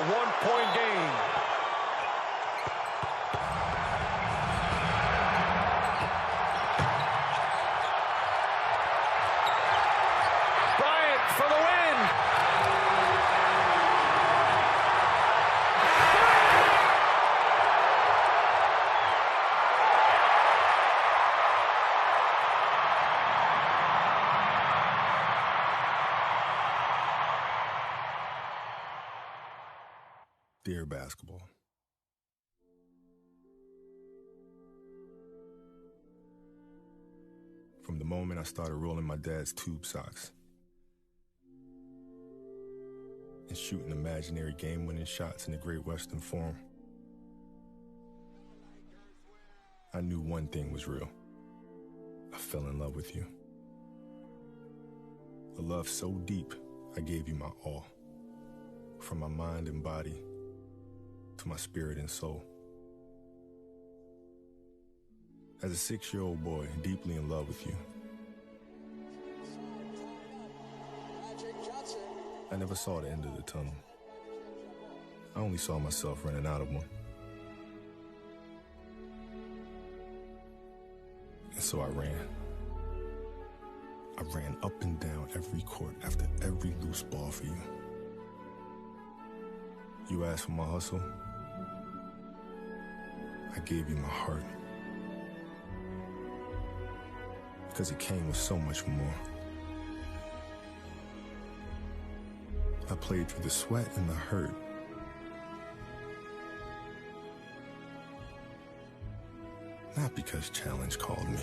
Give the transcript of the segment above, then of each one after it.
one-point game. Bryant for the win. Dear basketball. From the moment I started rolling my dad's tube socks and shooting imaginary game-winning shots in the Great Western Forum, I knew one thing was real. I fell in love with you. A love so deep, I gave you my all. From my mind and body to my spirit and soul. As a 6-year-old boy, deeply in love with you, I never saw the end of the tunnel. I only saw myself running out of one. And so I ran. I ran up and down every court after every loose ball for you. You asked for my hustle. I gave you my heart. Because it came with so much more. I played through the sweat and the hurt. Not because challenge called me,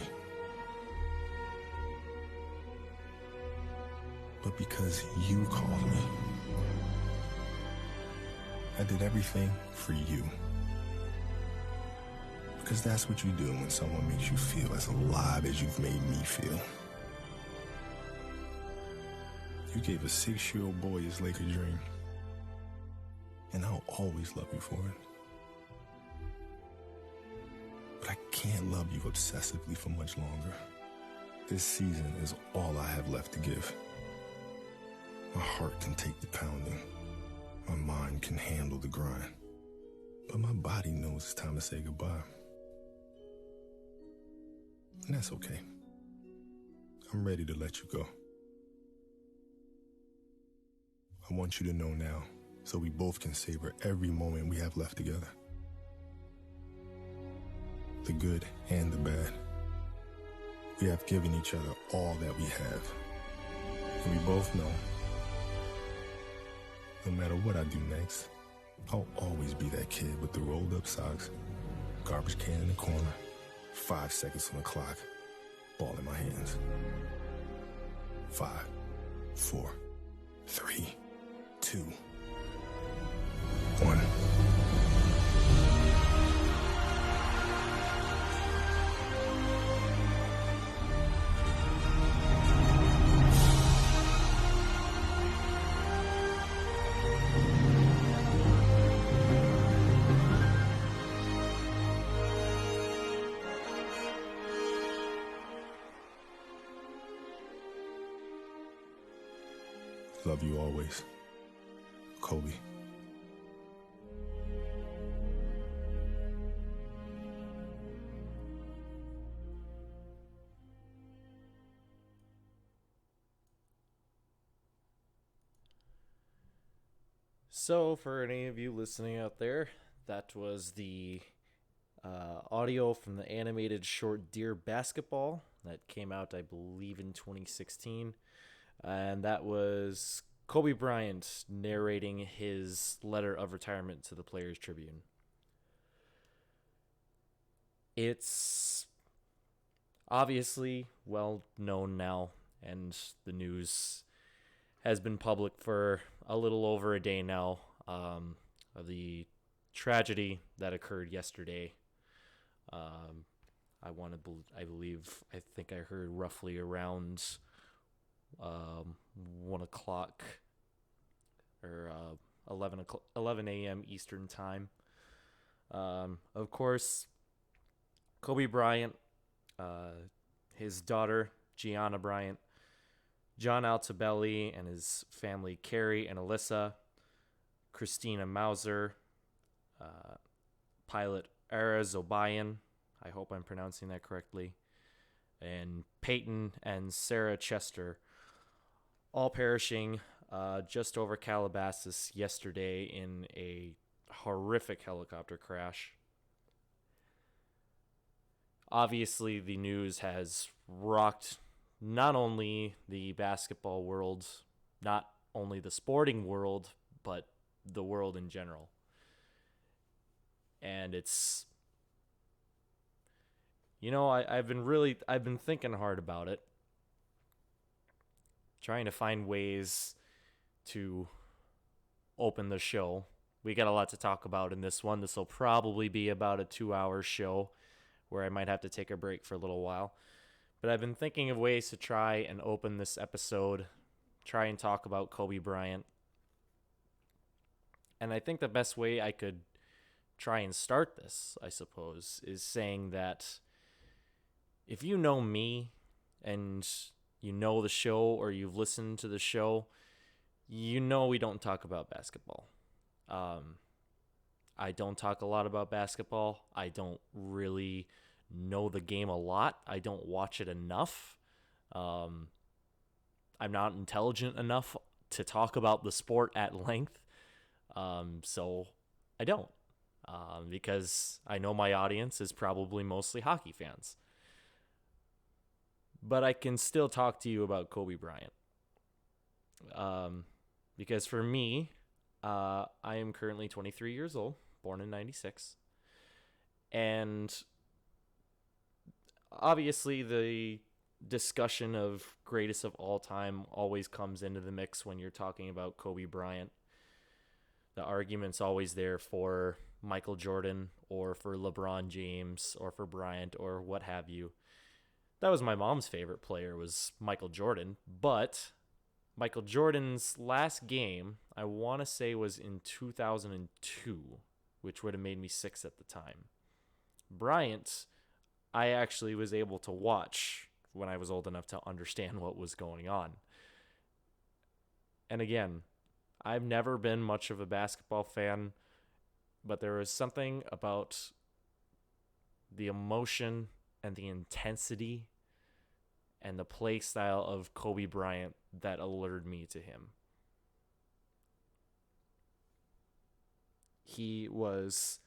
but because you called me. I did everything for you. Because that's what you do when someone makes you feel as alive as you've made me feel. You gave a 6-year-old boy his Laker dream. And I'll always love you for it. But I can't love you obsessively for much longer. This season is all I have left to give. My heart can take the pounding. My mind can handle the grind. But my body knows it's time to say goodbye. And that's okay. I'm ready to let you go. I want you to know now, so we both can savor every moment we have left together. The good and the bad. We have given each other all that we have. And we both know, no matter what I do next, I'll always be that kid with the rolled up socks, garbage can in the corner, 5 seconds on the clock, ball in my hands. 5, 4, 3, 2, 1. Love you always, Kobe. So, for any of you listening out there, that was the audio from the animated short Dear Basketball that came out, I believe, in 2016. And that was Kobe Bryant narrating his letter of retirement to the Players Tribune. It's obviously well known now, and the news has been public for a little over a day now, of the tragedy that occurred yesterday. I think I heard roughly around 1 o'clock or 11 a.m. Eastern time. Of course, Kobe Bryant, his daughter Gianna Bryant, John Altobelli and his family Carrie and Alyssa, Christina Mauser, pilot Ara Zobayan, I hope I'm pronouncing that correctly, and Peyton and Sarah Chester, all perishing just over Calabasas yesterday in a horrific helicopter crash. Obviously, the news has rocked not only the basketball world, not only the sporting world, but the world in general. And it's, I've been thinking hard about it, trying to find ways to open the show. We got a lot to talk about in this one. This will probably be about a 2-hour show where I might have to take a break for a little while. But I've been thinking of ways to try and open this episode, try and talk about Kobe Bryant. And I think the best way I could try and start this, I suppose, is saying that if you know me and you know the show or you've listened to the show, you know we don't talk about basketball. I don't talk a lot about basketball. I don't really know the game a lot. I don't watch it enough. I'm not intelligent enough to talk about the sport at length. So I don't. Because I know my audience is probably mostly hockey fans. But I can still talk to you about Kobe Bryant. Because for me, I am currently 23 years old, born in 96. And obviously the discussion of greatest of all time always comes into the mix when you're talking about Kobe Bryant. The argument's always there for Michael Jordan or for LeBron James or for Bryant or what have you. That was my mom's favorite player, was Michael Jordan, but Michael Jordan's last game, I want to say, was in 2002, which would have made me 6 at the time. Bryant, I actually was able to watch when I was old enough to understand what was going on. And again, I've never been much of a basketball fan, but there was something about the emotion and the intensity and the play style of Kobe Bryant that allured me to him. He was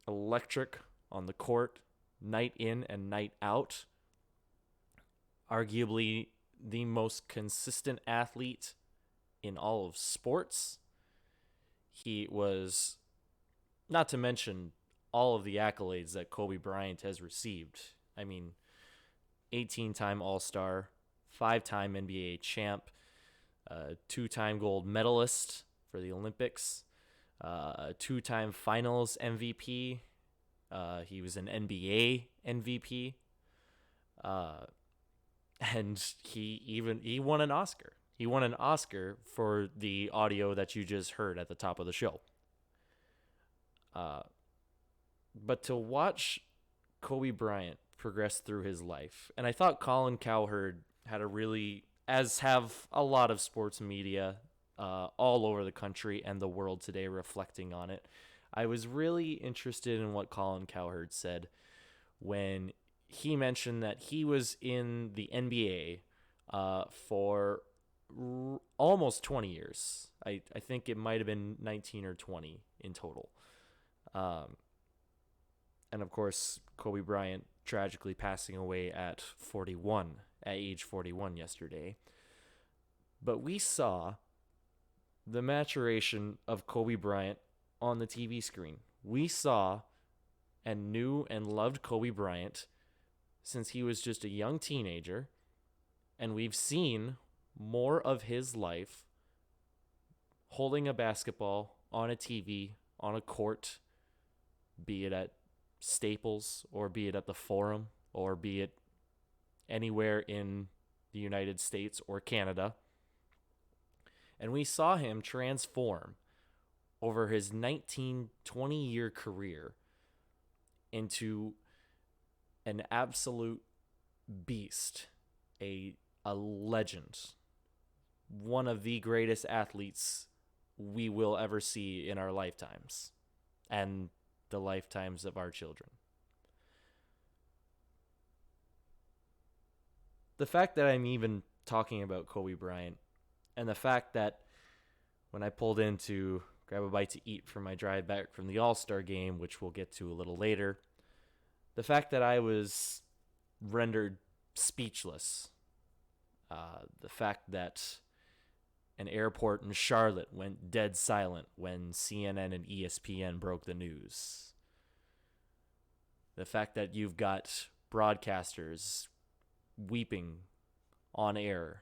electric on the court, night in and night out. Arguably the most consistent athlete in all of sports. He was, not to mention all of the accolades that Kobe Bryant has received. I mean, 18-time All-Star, 5-time NBA champ, 2-time gold medalist for the Olympics, 2-time finals MVP. He was an NBA MVP. And he won an Oscar. He won an Oscar for the audio that you just heard at the top of the show. But to watch Kobe Bryant progress through his life, and I thought Colin Cowherd had a really, as have a lot of sports media all over the country and the world today reflecting on it, I was really interested in what Colin Cowherd said when he mentioned that he was in the NBA for almost 20 years. I think it might have been 19 or 20 in total. And of course, Kobe Bryant tragically passing away at age 41 yesterday. But we saw the maturation of Kobe Bryant on the TV screen. We saw and knew and loved Kobe Bryant since he was just a young teenager, and we've seen more of his life holding a basketball on a TV, on a court, be it at Staples or be it at the Forum or be it anywhere in the United States or Canada. And we saw him transform over his 20-year career into an absolute beast, a legend, one of the greatest athletes we will ever see in our lifetimes and the lifetimes of our children. The fact that I'm even talking about Kobe Bryant, and the fact that when I pulled in to grab a bite to eat for my drive back from the All-Star game, which we'll get to a little later, the fact that I was rendered speechless, the fact that an airport in Charlotte went dead silent when CNN and ESPN broke the news, the fact that you've got broadcasters weeping on air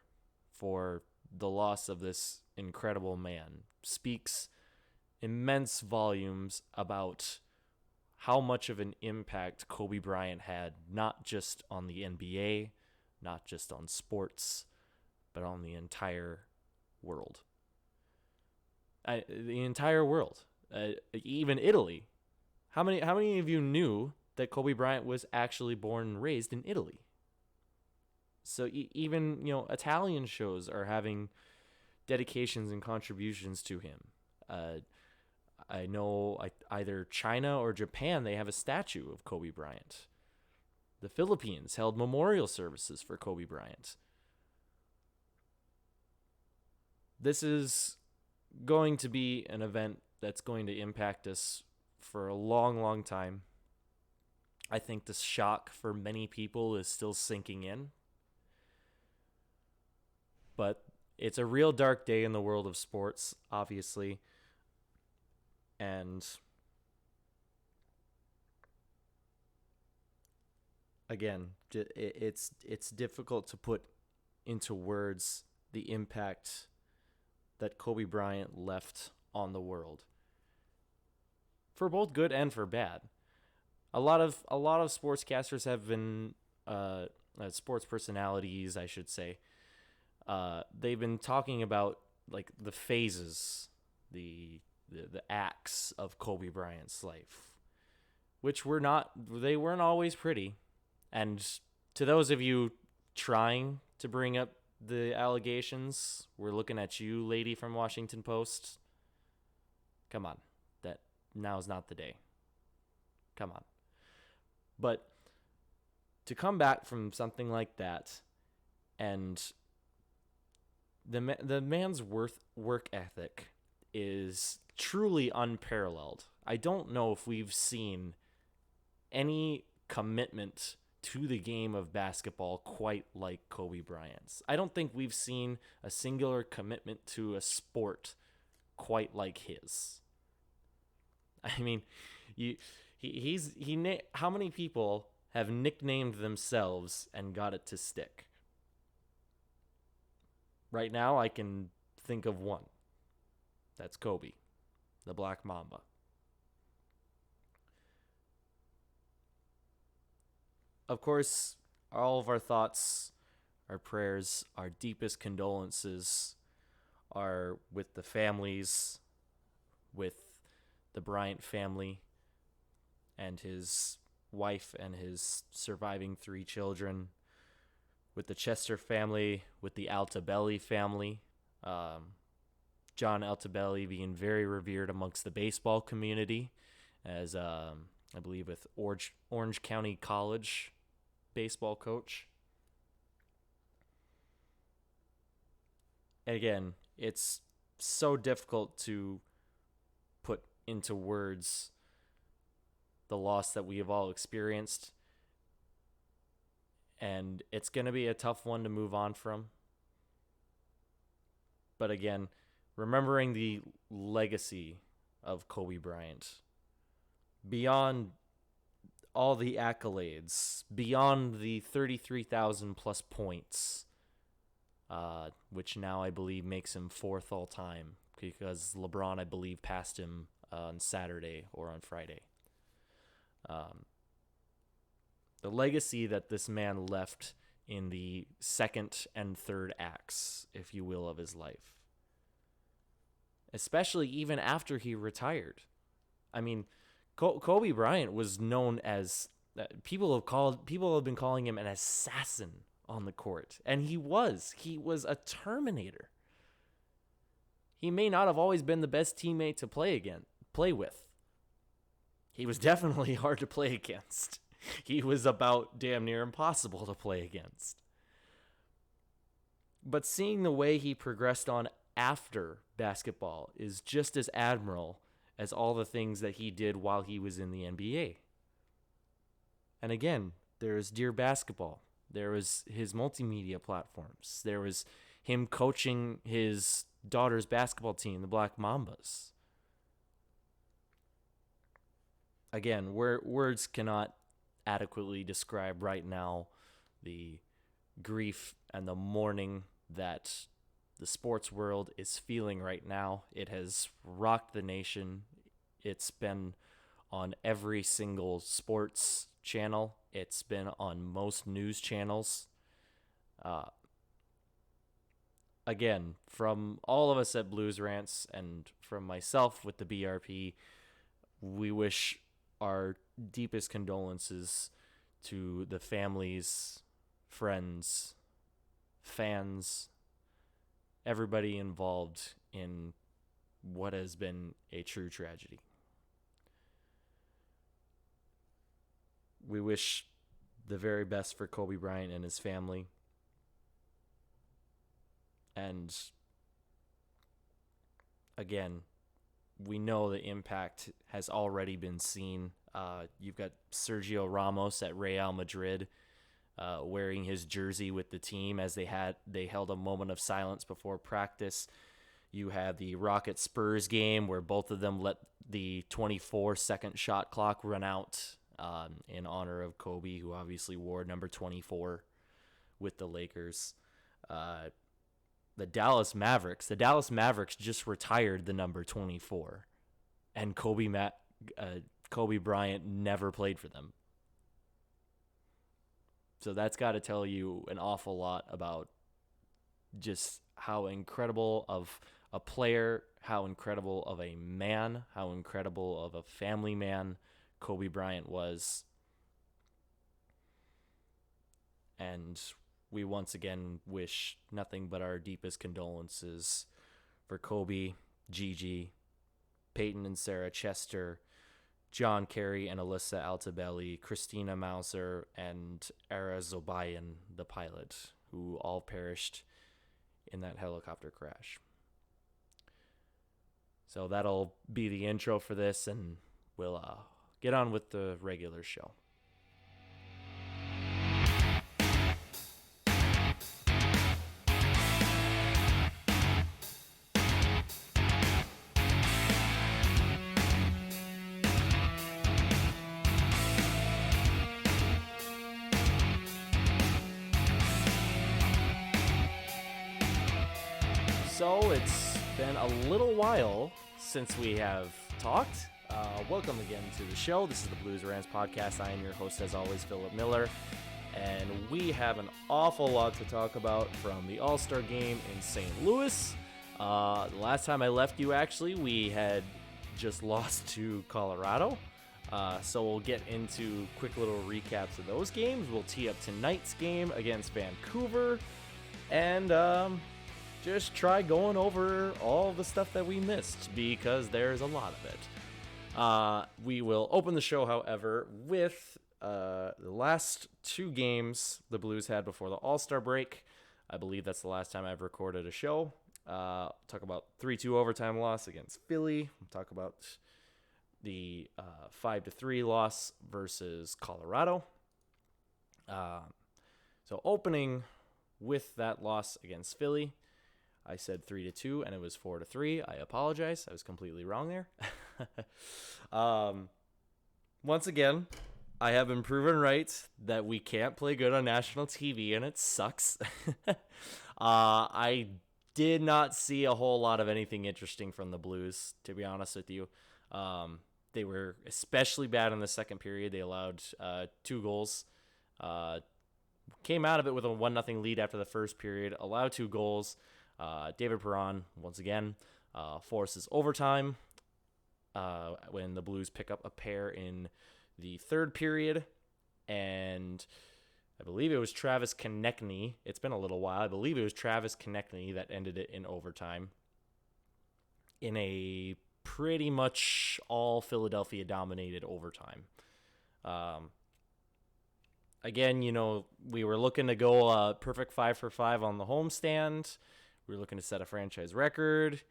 for the loss of this incredible man speaks immense volumes about how much of an impact Kobe Bryant had, not just on the NBA, not just on sports, but on the entire world. The entire world. Even Italy. How many of you knew that Kobe Bryant was actually born and raised in Italy? So even, Italian shows are having dedications and contributions to him. I know either China or Japan, they have a statue of Kobe Bryant. The Philippines held memorial services for Kobe Bryant. This is going to be an event that's going to impact us for a long, long time. I think the shock for many people is still sinking in. But it's a real dark day in the world of sports, obviously. And again, it's difficult to put into words the impact that Kobe Bryant left on the world, for both good and for bad. A lot of sportscasters have been sports personalities, I should say. They've been talking about like the phases, the acts of Kobe Bryant's life, which they weren't always pretty. And to those of you trying to bring up the allegations, we're looking at you, lady from Washington Post. Come on, now's not the day. Come on. But to come back from something like that, and the man's work ethic is truly unparalleled. I don't know if we've seen any commitment to the game of basketball quite like Kobe Bryant's. I don't think we've seen a singular commitment to a sport quite like his. I mean, how many people have nicknamed themselves and got it to stick? Right now, I can think of one. That's Kobe, the Black Mamba. Of course, all of our thoughts, our prayers, our deepest condolences are with the families, with the Bryant family and his wife and his surviving 3 children, with the Chester family, with the Altobelli family. John Altobelli being very revered amongst the baseball community as, I believe, with Orange County College baseball coach. And again, it's so difficult to put into words the loss that we have all experienced. And it's going to be a tough one to move on from. But again, remembering the legacy of Kobe Bryant, beyond all the accolades, beyond the 33,000 plus points, which now I believe makes him 4th all time, because LeBron, I believe, passed him on Saturday or on Friday. The legacy that this man left in the 2nd and 3rd acts, if you will, of his life. Especially even after he retired. I mean, Kobe Bryant was known as, people have been calling him an assassin on the court. And he was a Terminator. he may not have always been the best teammate to play with. He was definitely hard to play against. He was about damn near impossible to play against. But seeing the way he progressed on after basketball is just as admirable as all the things that he did while he was in the NBA. And again, there was Dear Basketball. There was his multimedia platforms. There was him coaching his daughter's basketball team, the Black Mambas. Again, words cannot adequately describe right now the grief and the mourning that the sports world is feeling right now. It has rocked the nation. It's been on every single sports channel. It's been on most news channels. Again, from all of us at Blues Rants and from myself with the BRP, we wish our deepest condolences to the families, friends, fans, everybody involved in what has been a true tragedy. We wish the very best for Kobe Bryant and his family. And again, we know the impact has already been seen. You've got Sergio Ramos at Real Madrid wearing his jersey with the team as they held a moment of silence before practice. You have the Rocket Spurs game where both of them let the 24-second shot clock run out in honor of Kobe, who obviously wore number 24 with the Lakers. The Dallas Mavericks just retired the number 24, and Kobe Bryant never played for them. So that's got to tell you an awful lot about just how incredible of a player, how incredible of a man, how incredible of a family man Kobe Bryant was. And we once again wish nothing but our deepest condolences for Kobe, Gigi, Peyton and Sarah Chester, John Kerry and Alyssa Altabelli, Christina Mauser, and Ara Zobayan, the pilot, who all perished in that helicopter crash. So that'll be the intro for this, and we'll get on with the regular show. So it's been a little while since we have talked. Welcome again to the show. This is the Blues Rants podcast. I am your host, as always, Philip Miller. And we have an awful lot to talk about from the All-Star game in St. Louis. The last time I left you, actually, we had just lost to Colorado. So we'll get into quick little recaps of those games. We'll tee up tonight's game against Vancouver. And just try going over all the stuff that we missed, because there's a lot of it. We will open the show, however, with the last two games the Blues had before the All-Star break. I believe that's the last time I've recorded a show. Talk about 3-2 overtime loss against Philly. Talk about the 5-3 loss versus Colorado. So opening with that loss against Philly, I said 3-2 and it was 4-3. I apologize. I was completely wrong there. Once again, I have been proven right that we can't play good on national TV, and it sucks. I did not see a whole lot of anything interesting from the Blues, to be honest with you. They were especially bad in the second period. They allowed 2 goals. Came out of it with a 1-0 lead after the first period. Allowed 2 goals. David Perron, once again, forces overtime when the Blues pick up a pair in the third period. And I believe it was Travis Konechny. It's been a little while. I believe it was Travis Konechny that ended it in overtime. in a pretty much all Philadelphia dominated overtime. Again, we were looking to go perfect 5 for 5 on the homestand. We were looking to set a franchise record.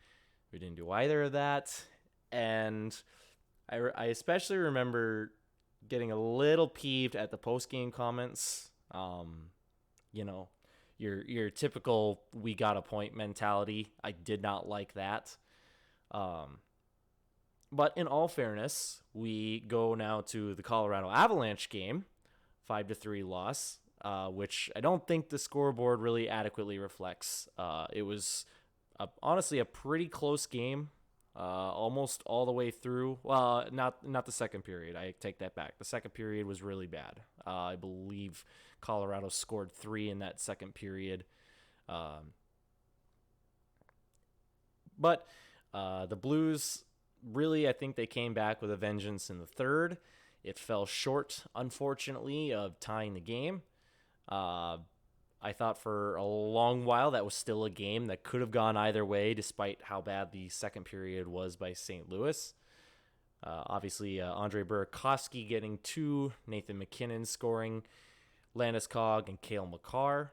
We didn't do either of that. And I especially remember getting a little peeved at the post-game comments. Your typical "we got a point" mentality. I did not like that. But in all fairness, we go now to the Colorado Avalanche game, 5-3 loss, which I don't think the scoreboard really adequately reflects. It was honestly a pretty close game. Almost all the way through. Well, not the second period. I take that back. The second period was really bad. I believe Colorado scored 3 in that second period. But the Blues, really, I think they came back with a vengeance in the third. It fell short, unfortunately, of tying the game. I thought for a long while that was still a game that could have gone either way, despite how bad the second period was by St. Louis. Obviously, Andre Burakovsky getting 2, Nathan MacKinnon scoring, Landeskog and Cale Makar.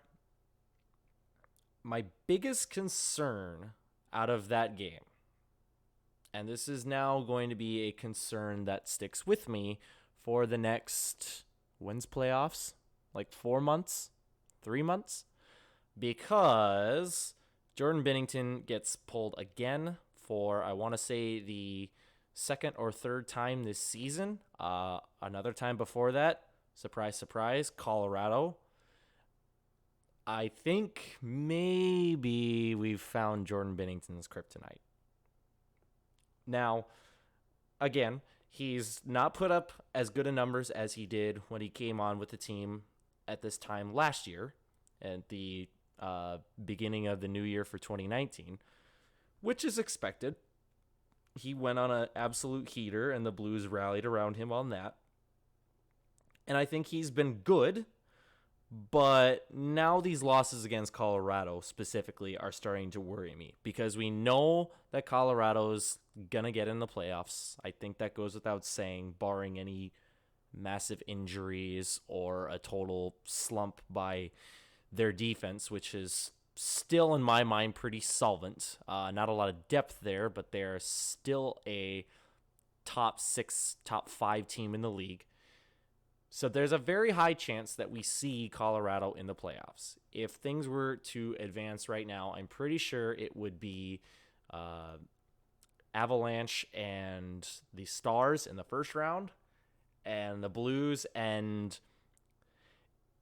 My biggest concern out of that game, and this is now going to be a concern that sticks with me for the next, when's playoffs? Like 4 months? 3 months, because Jordan Binnington gets pulled again for, I want to say, the second or third time this season. Another time before that, surprise, surprise, Colorado. I think maybe we've found Jordan Binnington's kryptonite. Now, again, he's not put up as good a numbers as he did when he came on with the team at this time last year, at the beginning of the new year for 2019, which is expected. He went on an absolute heater, and the Blues rallied around him on that. And I think he's been good, but now these losses against Colorado specifically are starting to worry me, because we know that Colorado's going to get in the playoffs. I think that goes without saying, barring any massive injuries or a total slump by their defense, which is still, in my mind, pretty solvent. Not a lot of depth there, but they're still a top 6, top 5 team in the league. So there's a very high chance that we see Colorado in the playoffs. If things were to advance right now, I'm pretty sure it would be Avalanche and the Stars in the first round, and the Blues and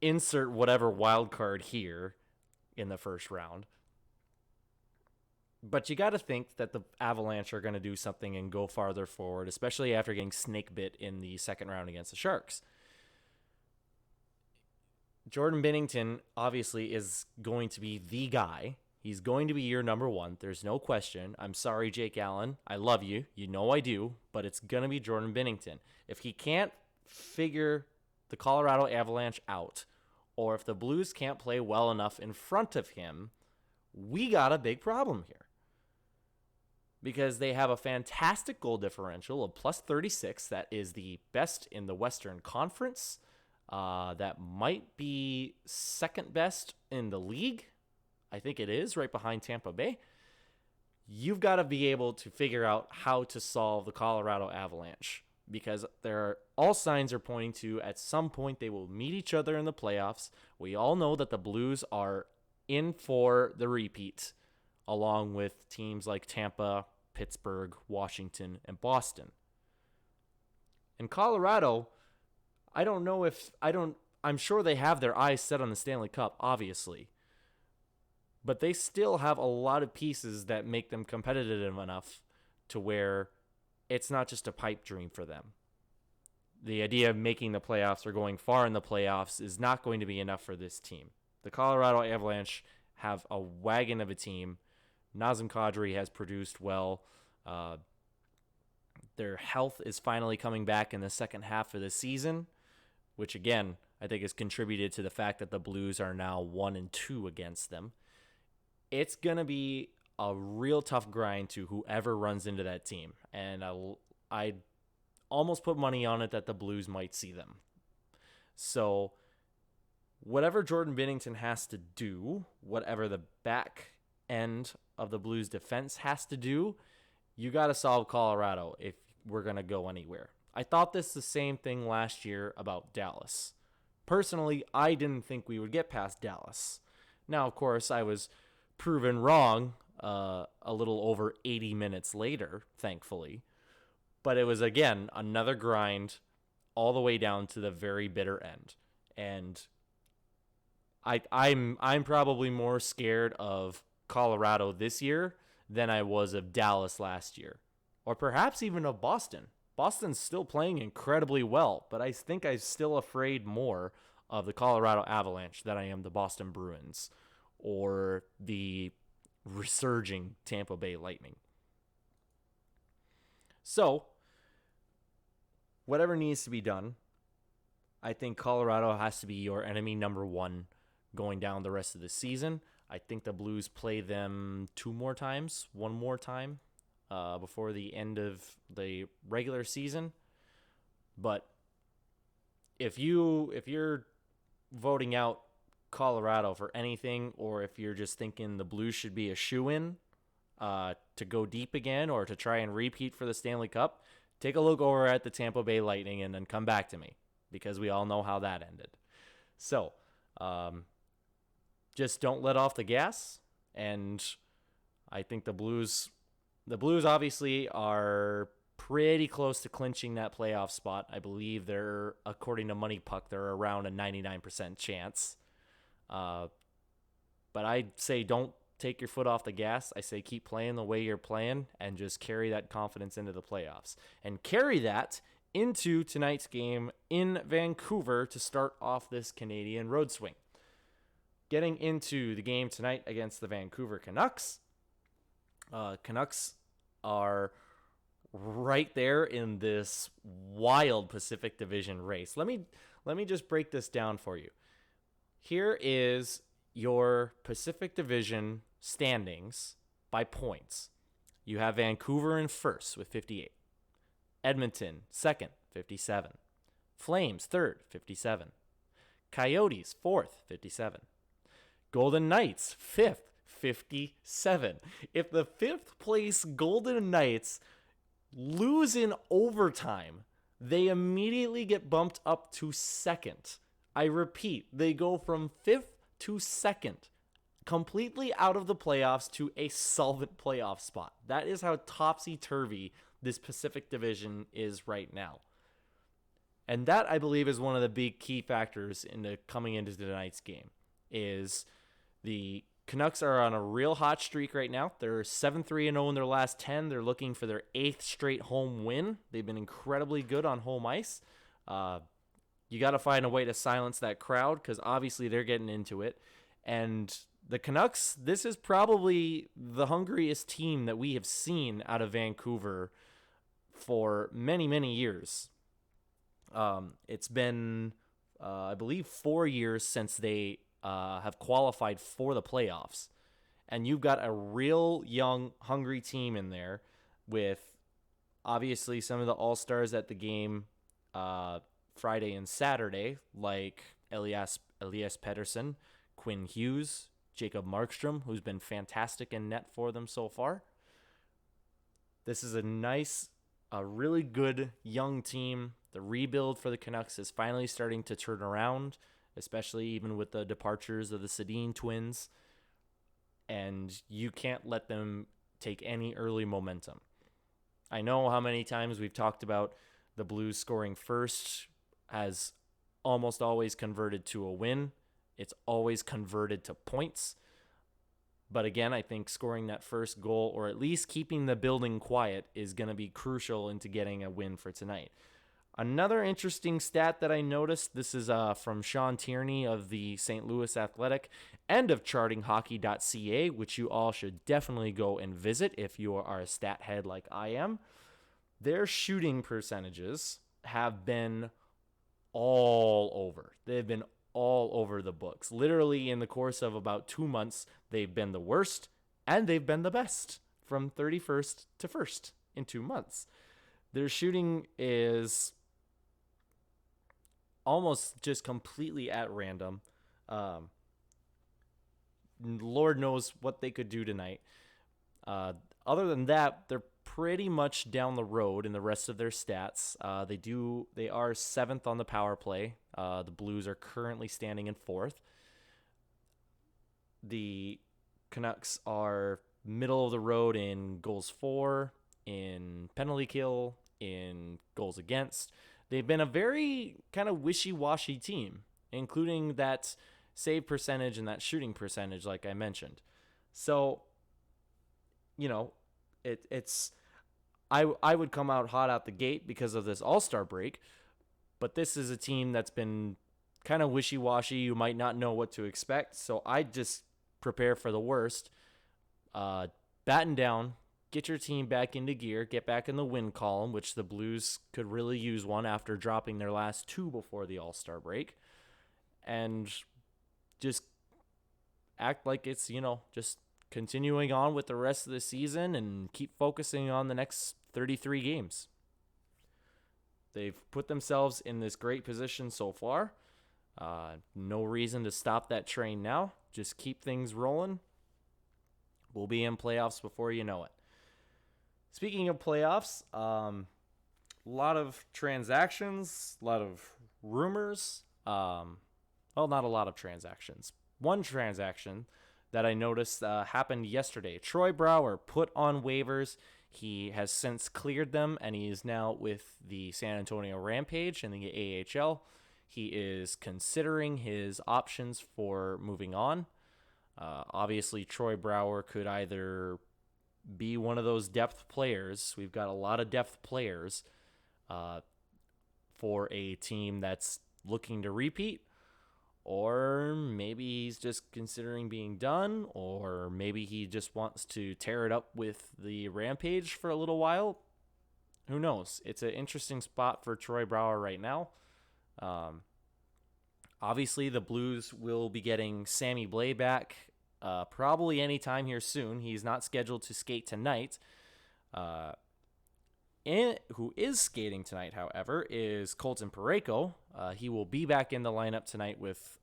insert whatever wild card here in the first round. But you got to think that the Avalanche are going to do something and go farther forward, especially after getting snake bit in the second round against the Sharks. Jordan Binnington obviously is going to be the guy. He's going to be your number one. There's no question. I'm sorry, Jake Allen. I love you. You know I do. But it's going to be Jordan Binnington. If he can't figure the Colorado Avalanche out, or if the Blues can't play well enough in front of him, we got a big problem here. Because they have a fantastic goal differential of plus 36. That is the best in the Western Conference. That might be second best in the league. I think it is, right behind Tampa Bay. You've got to be able to figure out how to solve the Colorado Avalanche, because all signs are pointing to at some point they will meet each other in the playoffs. We all know that the Blues are in for the repeat, along with teams like Tampa, Pittsburgh, Washington, and Boston. In Colorado, I'm sure they have their eyes set on the Stanley Cup, obviously. But they still have a lot of pieces that make them competitive enough to where it's not just a pipe dream for them. The idea of making the playoffs or going far in the playoffs is not going to be enough for this team. The Colorado Avalanche have a wagon of a team. Nazem Kadri has produced well. Their health is finally coming back in the second half of the season, which again, I think has contributed to the fact that the Blues are now 1-2 against them. It's going to be a real tough grind to whoever runs into that team. And I almost put money on it that the Blues might see them. So whatever Jordan Binnington has to do, whatever the back end of the Blues defense has to do, you got to solve Colorado if we're going to go anywhere. I thought the same thing last year about Dallas. Personally, I didn't think we would get past Dallas. Now, of course, I was proven wrong a little over 80 minutes later, thankfully. But it was, again, another grind all the way down to the very bitter end. And I'm probably more scared of Colorado this year than I was of Dallas last year. Or perhaps even of Boston. Boston's still playing incredibly well, but I think I'm still afraid more of the Colorado Avalanche than I am the Boston Bruins or the resurging Tampa Bay Lightning. So, whatever needs to be done, I think Colorado has to be your enemy number one going down the rest of the season. I think the Blues play them one more time, before the end of the regular season. But if you're voting out Colorado for anything, or if you're just thinking the Blues should be a shoo-in to go deep again or to try and repeat for the Stanley Cup, take a look over at the Tampa Bay Lightning and then come back to me, because we all know how that ended. So, just don't let off the gas. And I think the Blues obviously are pretty close to clinching that playoff spot. I believe they're, according to Money Puck, they're around a 99% chance. But I say don't take your foot off the gas. I say keep playing the way you're playing and just carry that confidence into the playoffs. And carry that into tonight's game in Vancouver to start off this Canadian road swing. Getting into the game tonight against the Vancouver Canucks. Canucks are right there in this wild Pacific Division race. Let me just break this down for you. Here is your Pacific Division standings by points. You have Vancouver in first with 58. Edmonton second, 57. Flames third, 57. Coyotes fourth, 57. Golden Knights fifth, 57. If the fifth place Golden Knights lose in overtime, they immediately get bumped up to second. I repeat, they go from fifth to second, completely out of the playoffs to a solvent playoff spot. That is how topsy-turvy this Pacific Division is right now. And that, I believe, is one of the big key factors into coming into tonight's game, is the Canucks are on a real hot streak right now. They're 7-3-0 in their last 10. They're looking for their 8th straight home win. They've been incredibly good on home ice. You got to find a way to silence that crowd, because obviously they're getting into it. And the Canucks, this is probably the hungriest team that we have seen out of Vancouver for many, many years. It's been, I believe, 4 years since they have qualified for the playoffs. And you've got a real young, hungry team in there with obviously some of the all-stars at the game Friday and Saturday, like Elias Pettersson, Quinn Hughes, Jacob Markstrom, who's been fantastic in net for them so far. This is a really good young team. The rebuild for the Canucks is finally starting to turn around, especially even with the departures of the Sedin twins. And you can't let them take any early momentum. I know how many times we've talked about the Blues scoring first has almost always converted to a win. It's always converted to points. But again, I think scoring that first goal, or at least keeping the building quiet, is going to be crucial into getting a win for tonight. Another interesting stat that I noticed, this is from Sean Tierney of the St. Louis Athletic and of chartinghockey.ca, which you all should definitely go and visit if you are a stat head like I am. Their shooting percentages have been all over. They've been all over the books. Literally in the course of about 2 months, they've been the worst, And they've been the best from 31st to 1st in 2 months. Their shooting is almost just completely at random. Lord knows what they could do tonight. Other than that, they're pretty much down the road in the rest of their stats. They are 7th on the power play. The Blues are currently standing in 4th. The Canucks are middle of the road in goals for, in penalty kill, in goals against. They've been a very kind of wishy-washy team, including that save percentage and that shooting percentage, like I mentioned. So, I would come out hot out the gate because of this All-Star break, but this is a team that's been kind of wishy-washy. You might not know what to expect, so I just prepare for the worst. Batten down, get your team back into gear, get back in the win column, which the Blues could really use one after dropping their last 2 before the All-Star break, and just act like it's, just continuing on with the rest of the season and keep focusing on the next 33 games. They've put themselves in this great position so far. No reason to stop that train now. Just keep things rolling. We'll be in playoffs before you know it. Speaking of playoffs, a lot of transactions, a lot of rumors. Not a lot of transactions. One transaction that I noticed happened yesterday. Troy Brouwer put on waivers. He has since cleared them, and he is now with the San Antonio Rampage in the AHL. He is considering his options for moving on. Obviously, Troy Brouwer could either be one of those depth players. We've got a lot of depth players for a team that's looking to repeat. Or maybe he's just considering being done, or maybe he just wants to tear it up with the Rampage for a little while. Who knows? It's an interesting spot for Troy Brouwer right now. Obviously, the Blues will be getting Sammy Blais back probably anytime here soon. He's not scheduled to skate tonight. Who is skating tonight, however, is Colton Parayko. He will be back in the lineup tonight with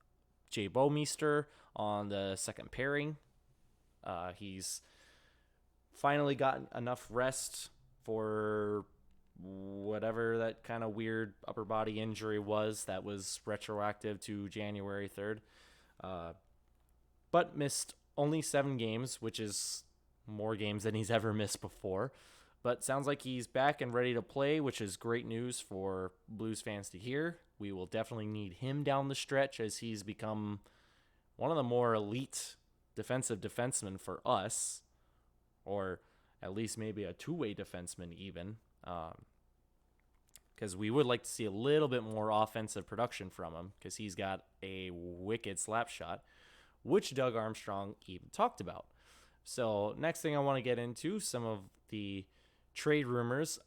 Jay Bouwmeester on the second pairing. He's finally gotten enough rest for whatever that kind of weird upper body injury was that was retroactive to January 3rd. But missed only 7 games, which is more games than he's ever missed before. But sounds like he's back and ready to play, which is great news for Blues fans to hear. We will definitely need him down the stretch as he's become one of the more elite defensive defensemen for us, or at least maybe a two-way defenseman even, because we would like to see a little bit more offensive production from him because he's got a wicked slap shot, which Doug Armstrong even talked about. So next thing I want to get into, some of the trade rumors.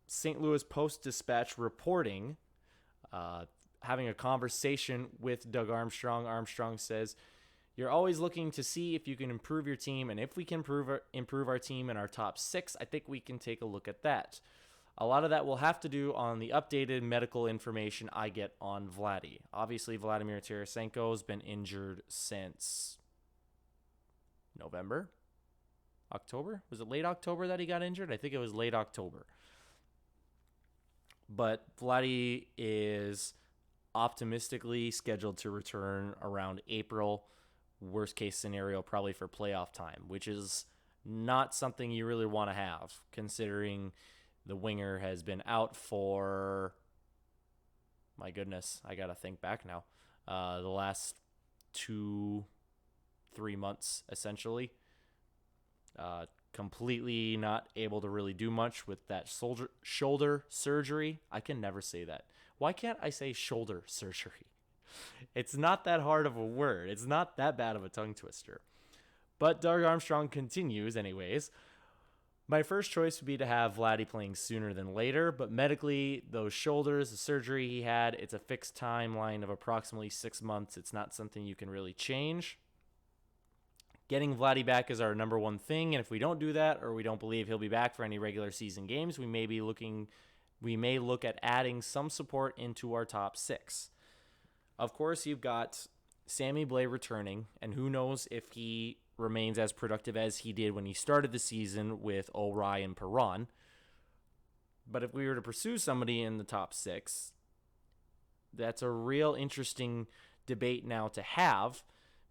St. Louis Post-Dispatch reporting, having a conversation with Doug Armstrong. Armstrong says, "You're always looking to see if you can improve your team, and if we can improve our team in our top 6, I think we can take a look at that. A lot of that will have to do on the updated medical information I get on Vladdy. Obviously, Vladimir Tarasenko has been injured since November? October? Was it late October that he got injured? I think it was late October. But Vladdy is optimistically scheduled to return around April. Worst case scenario, probably for playoff time, which is not something you really want to have, considering the winger has been out for, my goodness, I got to think back now, the last 2-3 months, essentially. Completely not able to really do much with that shoulder surgery. I can never say that. Why can't I say shoulder surgery? It's not that hard of a word. It's not that bad of a tongue twister. But Doug Armstrong continues anyways. My first choice would be to have Vladdy playing sooner than later, but medically, those shoulders, the surgery he had, it's a fixed timeline of approximately 6 months. It's not something you can really change. getting Vladdy back is our number one thing, and if we don't do that, or we don't believe he'll be back for any regular season games, we may look at adding some support into our top 6. Of course, you've got Sammy Blais returning, and who knows if he remains as productive as he did when he started the season with O'Reilly and Perron. But if we were to pursue somebody in the top 6, that's a real interesting debate now to have,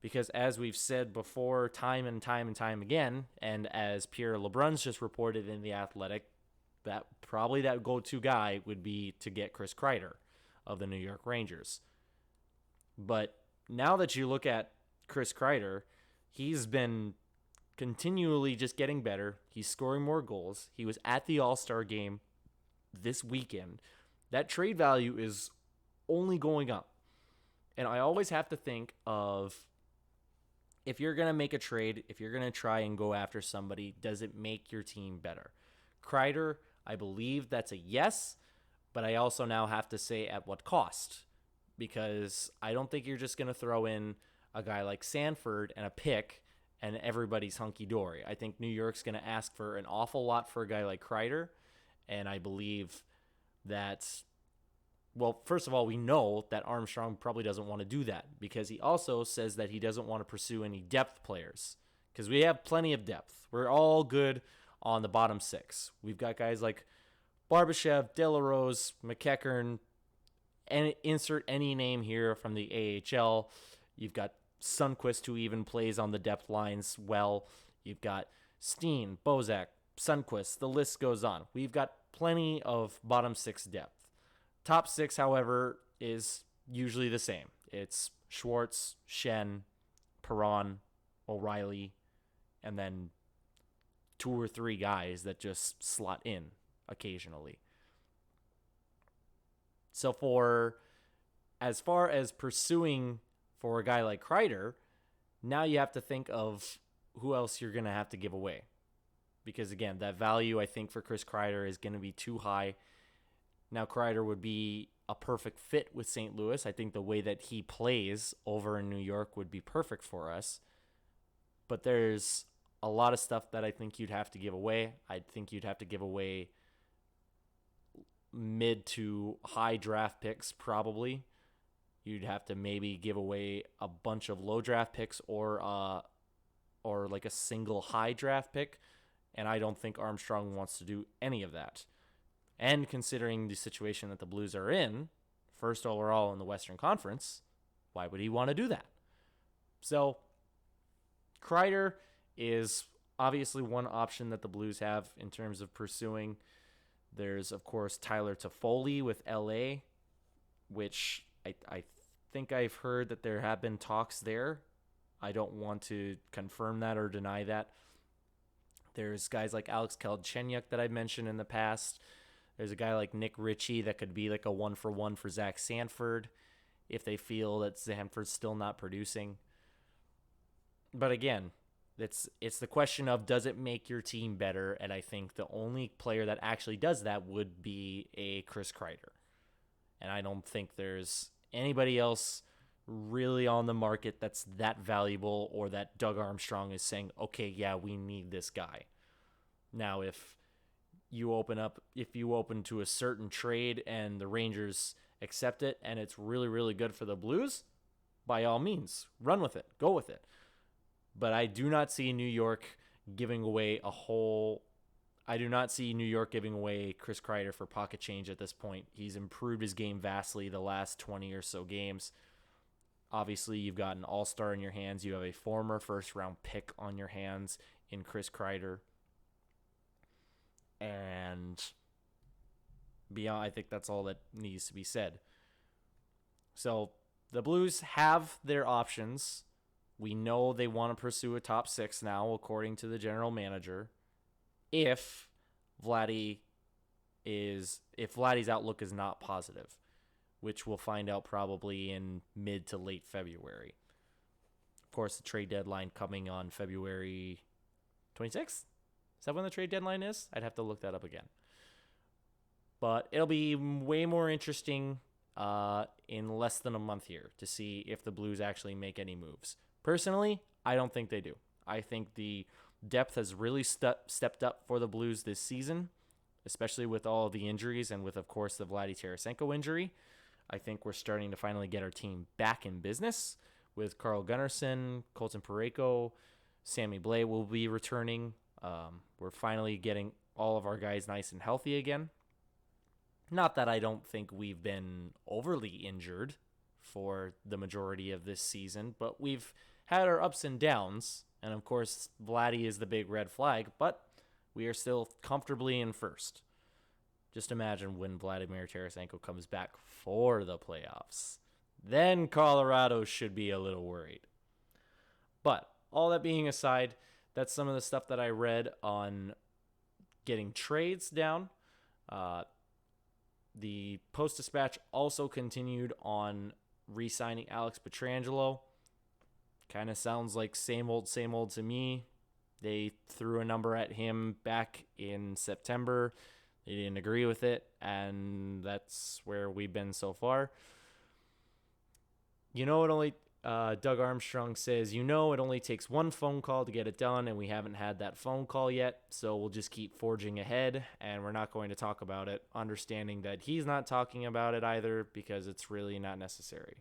because as we've said before time and time again, and as Pierre LeBrun's just reported in The Athletic, that probably that go-to guy would be to get Chris Kreider of the New York Rangers. But now that you look at Chris Kreider, he's been continually just getting better. He's scoring more goals. He was at the All-Star game this weekend. That trade value is only going up. And I always have to think of, if you're going to make a trade, if you're going to try and go after somebody, does it make your team better? Kreider, I believe that's a yes, but I also now have to say at what cost, because I don't think you're just going to throw in a guy like Sanford and a pick and everybody's hunky-dory. I think New York's going to ask for an awful lot for a guy like Kreider, and I believe that, well, first of all, we know that Armstrong probably doesn't want to do that, because he also says that he doesn't want to pursue any depth players, because we have plenty of depth. We're all good on the bottom 6. We've got guys like Barbashev, De La Rose, McEachern, and insert any name here from the AHL. You've got Sundqvist, who even plays on the depth lines well. You've got Steen, Bozak, Sundqvist. The list goes on. We've got plenty of bottom 6 depth. Top 6, however, is usually the same. It's Schwartz, Schenn, Perron, O'Reilly, and then 2 or 3 guys that just slot in occasionally. So as far as pursuing for a guy like Kreider, now you have to think of who else you're going to have to give away. Because again, that value I think for Chris Kreider is going to be too high. Now Kreider would be a perfect fit with St. Louis. I think the way that he plays over in New York would be perfect for us. But there's a lot of stuff that I think you'd have to give away. I think you'd have to give away mid to high draft picks probably. You'd have to maybe give away a bunch of low draft picks or like a single high draft pick, and I don't think Armstrong wants to do any of that. And considering the situation that the Blues are in, first overall in the Western Conference, why would he want to do that? So Kreider is obviously one option that the Blues have in terms of pursuing. There's, of course, Tyler Toffoli with LA, which I think I've heard that there have been talks there. I don't want to confirm that or deny that. There's guys like Alex Galchenyuk that I've mentioned in the past. There's a guy like Nick Ritchie that could be like a 1-for-1 for Zach Sanford if they feel that Sanford's still not producing. But again, it's the question of, does it make your team better? And I think the only player that actually does that would be a Chris Kreider. And I don't think there's anybody else really on the market that's that valuable, or that Doug Armstrong is saying, okay, yeah, we need this guy. Now, if you open to a certain trade and the Rangers accept it and it's really, really good for the Blues, by all means, run with it, go with it. But I do not see New York giving away I do not see New York giving away Chris Kreider for pocket change at this point. He's improved his game vastly the last 20 or so games. Obviously, you've got an all-star in your hands. You have a former first-round pick on your hands in Chris Kreider. And beyond, I think that's all that needs to be said. So the Blues have their options. We know they want to pursue a top 6 now, according to the general manager, if Vladdy's outlook is not positive, which we'll find out probably in mid to late February. Of course, the trade deadline coming on February 26th. Is that when the trade deadline is? I'd have to look that up again. But it'll be way more interesting in less than a month here to see if the Blues actually make any moves. Personally, I don't think they do. I think the depth has really stepped up for the Blues this season, especially with all of the injuries and with, of course, the Vladdy Tarasenko injury. I think we're starting to finally get our team back in business with Carl Gunnarsson, Colton Parayko, Sammy Blais will be returning. We're finally getting all of our guys nice and healthy again. Not that I don't think we've been overly injured for the majority of this season, but we've had our ups and downs. And of course, Vladdy is the big red flag, but we are still comfortably in first. Just imagine when Vladimir Tarasenko comes back for the playoffs. Then Colorado should be a little worried. But all that being aside, that's some of the stuff that I read on getting trades down. The Post-Dispatch also continued on re-signing Alex Pietrangelo. Kind of sounds like same old to me. They threw a number at him back in September. They didn't agree with it, and that's where we've been so far. Doug Armstrong says, it only takes one phone call to get it done, and we haven't had that phone call yet, so we'll just keep forging ahead, and we're not going to talk about it, understanding that he's not talking about it either because it's really not necessary.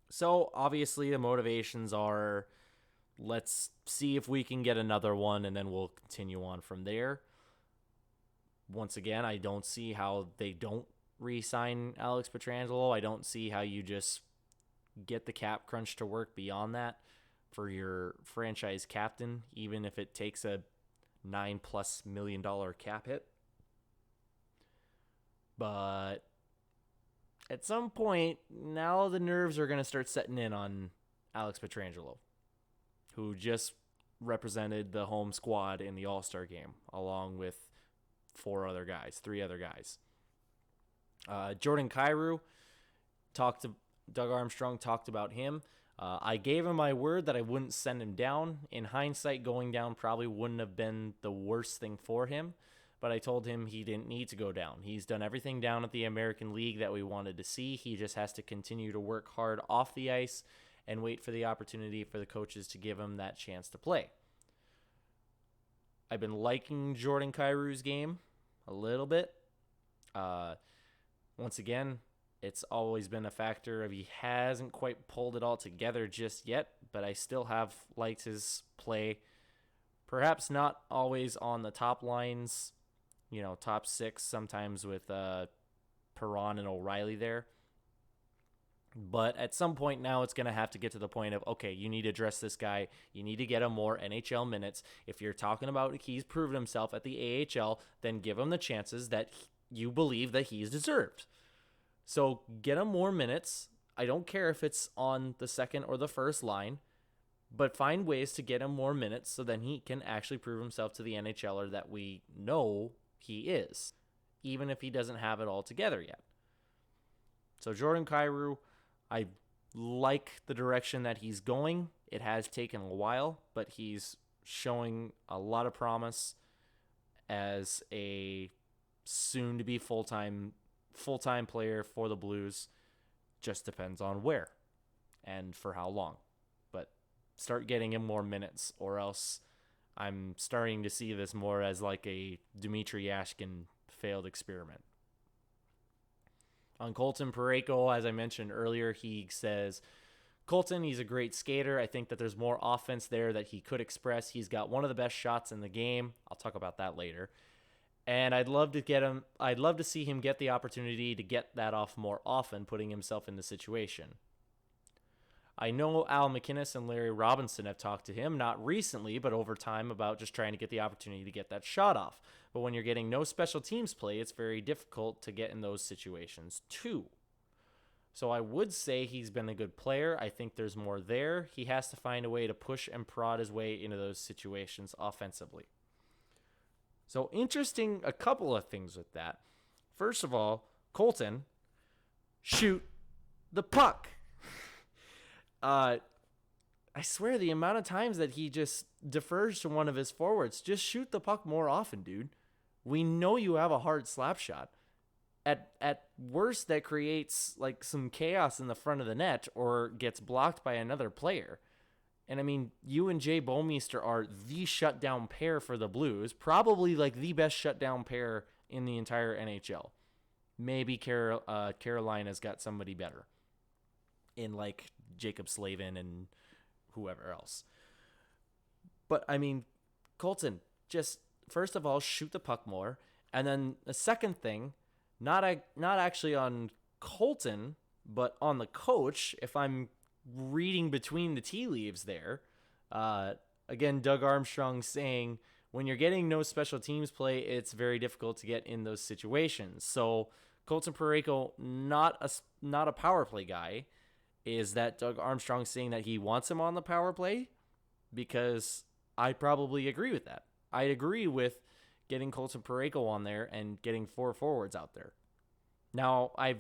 So, obviously, the motivations are, let's see if we can get another one, and then we'll continue on from there. Once again, I don't see how they don't re-sign Alex Pietrangelo. I don't see how you just get the cap crunch to work beyond that for your franchise captain, even if it takes a $9+ million cap hit. But at some point, now the nerves are going to start setting in on Alex Pietrangelo, who just represented the home squad in the All-Star game, along with three other guys. Jordan Kyrou Doug Armstrong talked about him. I gave him my word that I wouldn't send him down. In hindsight, going down probably wouldn't have been the worst thing for him, but I told him he didn't need to go down. He's done everything down at the American League that we wanted to see. He just has to continue to work hard off the ice and wait for the opportunity for the coaches to give him that chance to play. I've been liking Jordan Kyrou's game a little bit. Once again, it's always been a factor of he hasn't quite pulled it all together just yet, but I still have liked his play. Perhaps not always on the top lines, top six, sometimes with Perron and O'Reilly there. But at some point now, it's going to have to get to the point of, okay, you need to address this guy. You need to get him more NHL minutes. If you're talking about he's proven himself at the AHL, then give him the chances that you believe that he's deserved. So get him more minutes. I don't care if it's on the second or the first line, but find ways to get him more minutes so then he can actually prove himself to the NHLer that we know he is, even if he doesn't have it all together yet. So Jordan Kyrou, I like the direction that he's going. It has taken a while, but he's showing a lot of promise as a soon-to-be full-time player for the Blues. Just depends on where and for how long. But start getting him more minutes, or else I'm starting to see this more as like a Dmitry Yashkin failed experiment. On Colton Parayko, as I mentioned earlier, he says, Colton, he's a great skater. I think that there's more offense there that he could express. He's got one of the best shots in the game. I'll talk about that later. And I'd love to see him get the opportunity to get that off more often, putting himself in the situation. I know Al MacInnis and Larry Robinson have talked to him, not recently, but over time, about just trying to get the opportunity to get that shot off. But when you're getting no special teams play, it's very difficult to get in those situations too. So I would say he's been a good player. I think there's more there. He has to find a way to push and prod his way into those situations offensively. So interesting, a couple of things with that. First of all, Colton, shoot the puck. I swear the amount of times that he just defers to one of his forwards, just shoot the puck more often, dude. We know you have a hard slap shot. At worst, that creates like some chaos in the front of the net or gets blocked by another player. And I mean, you and Jay Bouwmeester are the shutdown pair for the Blues, probably like the best shutdown pair in the entire NHL. Maybe Carolina's got somebody better in like Jacob Slavin and whoever else. But I mean, Colton, just first of all, shoot the puck more. And then the second thing, not actually on Colton, but on the coach, if I'm reading between the tea leaves there, again, Doug Armstrong saying, when you're getting no special teams play, it's very difficult to get in those situations. So Colton Parayko, not a power play guy. Is that Doug Armstrong saying that he wants him on the power play? Because I probably agree with that. I agree with getting Colton Parayko on there and getting 4 forwards out there. Now, I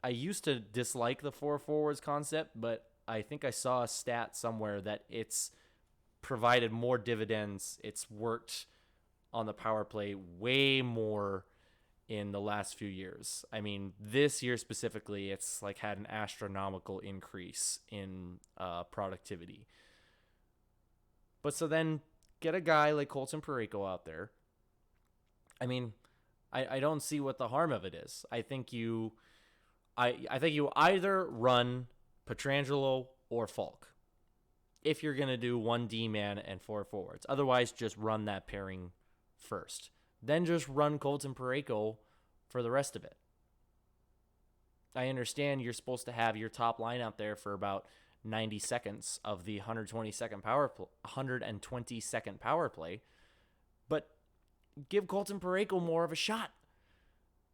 used to dislike the 4 forwards concept, but I think I saw a stat somewhere that it's provided more dividends. It's worked on the power play way more in the last few years. I mean, this year specifically, it's like had an astronomical increase in productivity. But so then get a guy like Colton Parayko out there. I mean, I don't see what the harm of it is. I think you either run Pietrangelo or Falk if you're going to do 1 D-man and 4 forwards. Otherwise, just run that pairing first. Then just run Colton Parayko for the rest of it. I understand you're supposed to have your top line out there for about 90 seconds of the 120-second power play, but give Colton Parayko more of a shot.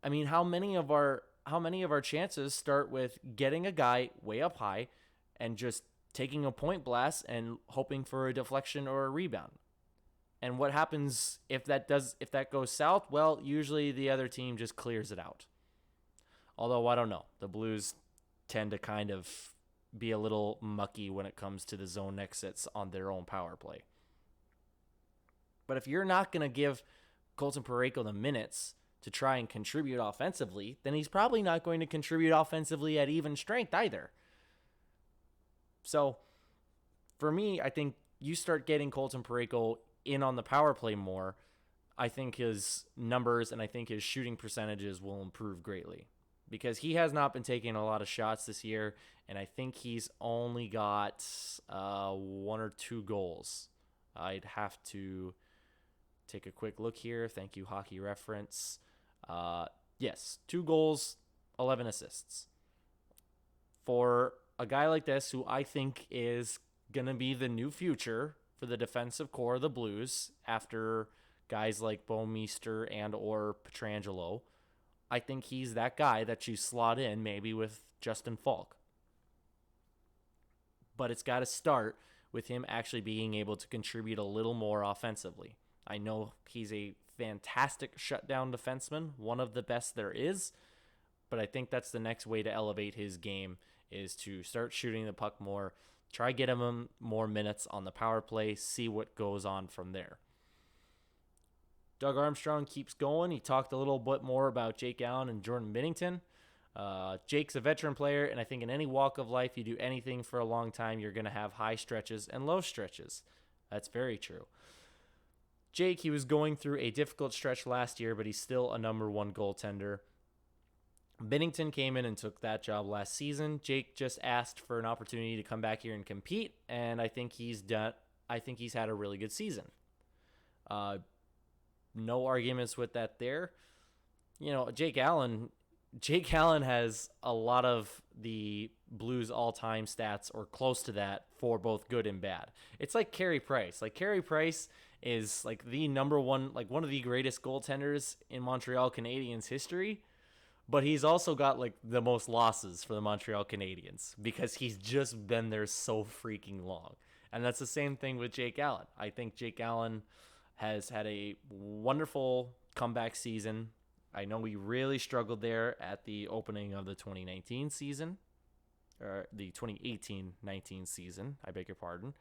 I mean, how many of our chances start with getting a guy way up high and just taking a point blast and hoping for a deflection or a rebound? And what happens if that goes south? Well, usually the other team just clears it out. Although I don't know, the Blues tend to kind of be a little mucky when it comes to the zone exits on their own power play. But if you're not going to give Colton Parayko the minutes to try and contribute offensively, then he's probably not going to contribute offensively at even strength either. So for me, I think you start getting Colton Parayko in on the power play more, I think his numbers and I think his shooting percentages will improve greatly, because he has not been taking a lot of shots this year, and I think he's only got 1 or 2 goals. I'd have to take a quick look here. Thank you, Hockey Reference. Yes, 2 goals, 11 assists. For a guy like this, who I think is going to be the new future for the defensive core of the Blues after guys like Bouwmeester and or Pietrangelo, I think he's that guy that you slot in maybe with Justin Falk. But it's got to start with him actually being able to contribute a little more offensively. I know he's a fantastic shutdown defenseman, one of the best there is, but I think that's the next way to elevate his game, is to start shooting the puck more, try get him more minutes on the power play, see what goes on from there. Doug Armstrong keeps going. He talked a little bit more about Jake Allen and Jordan Binnington. Jake's a veteran player, and I think in any walk of life, you do anything for a long time, you're going to have high stretches and low stretches. That's very true. Jake, he was going through a difficult stretch last year, but he's still a number 1 goaltender. Binnington came in and took that job last season. Jake just asked for an opportunity to come back here and compete, and I think he's had a really good season. No arguments with that there. You know, Jake Allen has a lot of the Blues all-time stats or close to that for both good and bad. It's like Carey Price. Like, Carey Price is like the number 1, like one of the greatest goaltenders in Montreal Canadiens history, but he's also got like the most losses for the Montreal Canadiens because he's just been there so freaking long. And that's the same thing with Jake Allen. I think Jake Allen has had a wonderful comeback season. I know we really struggled there at the opening of the 2019 season, or the 2018-19 season, I beg your pardon.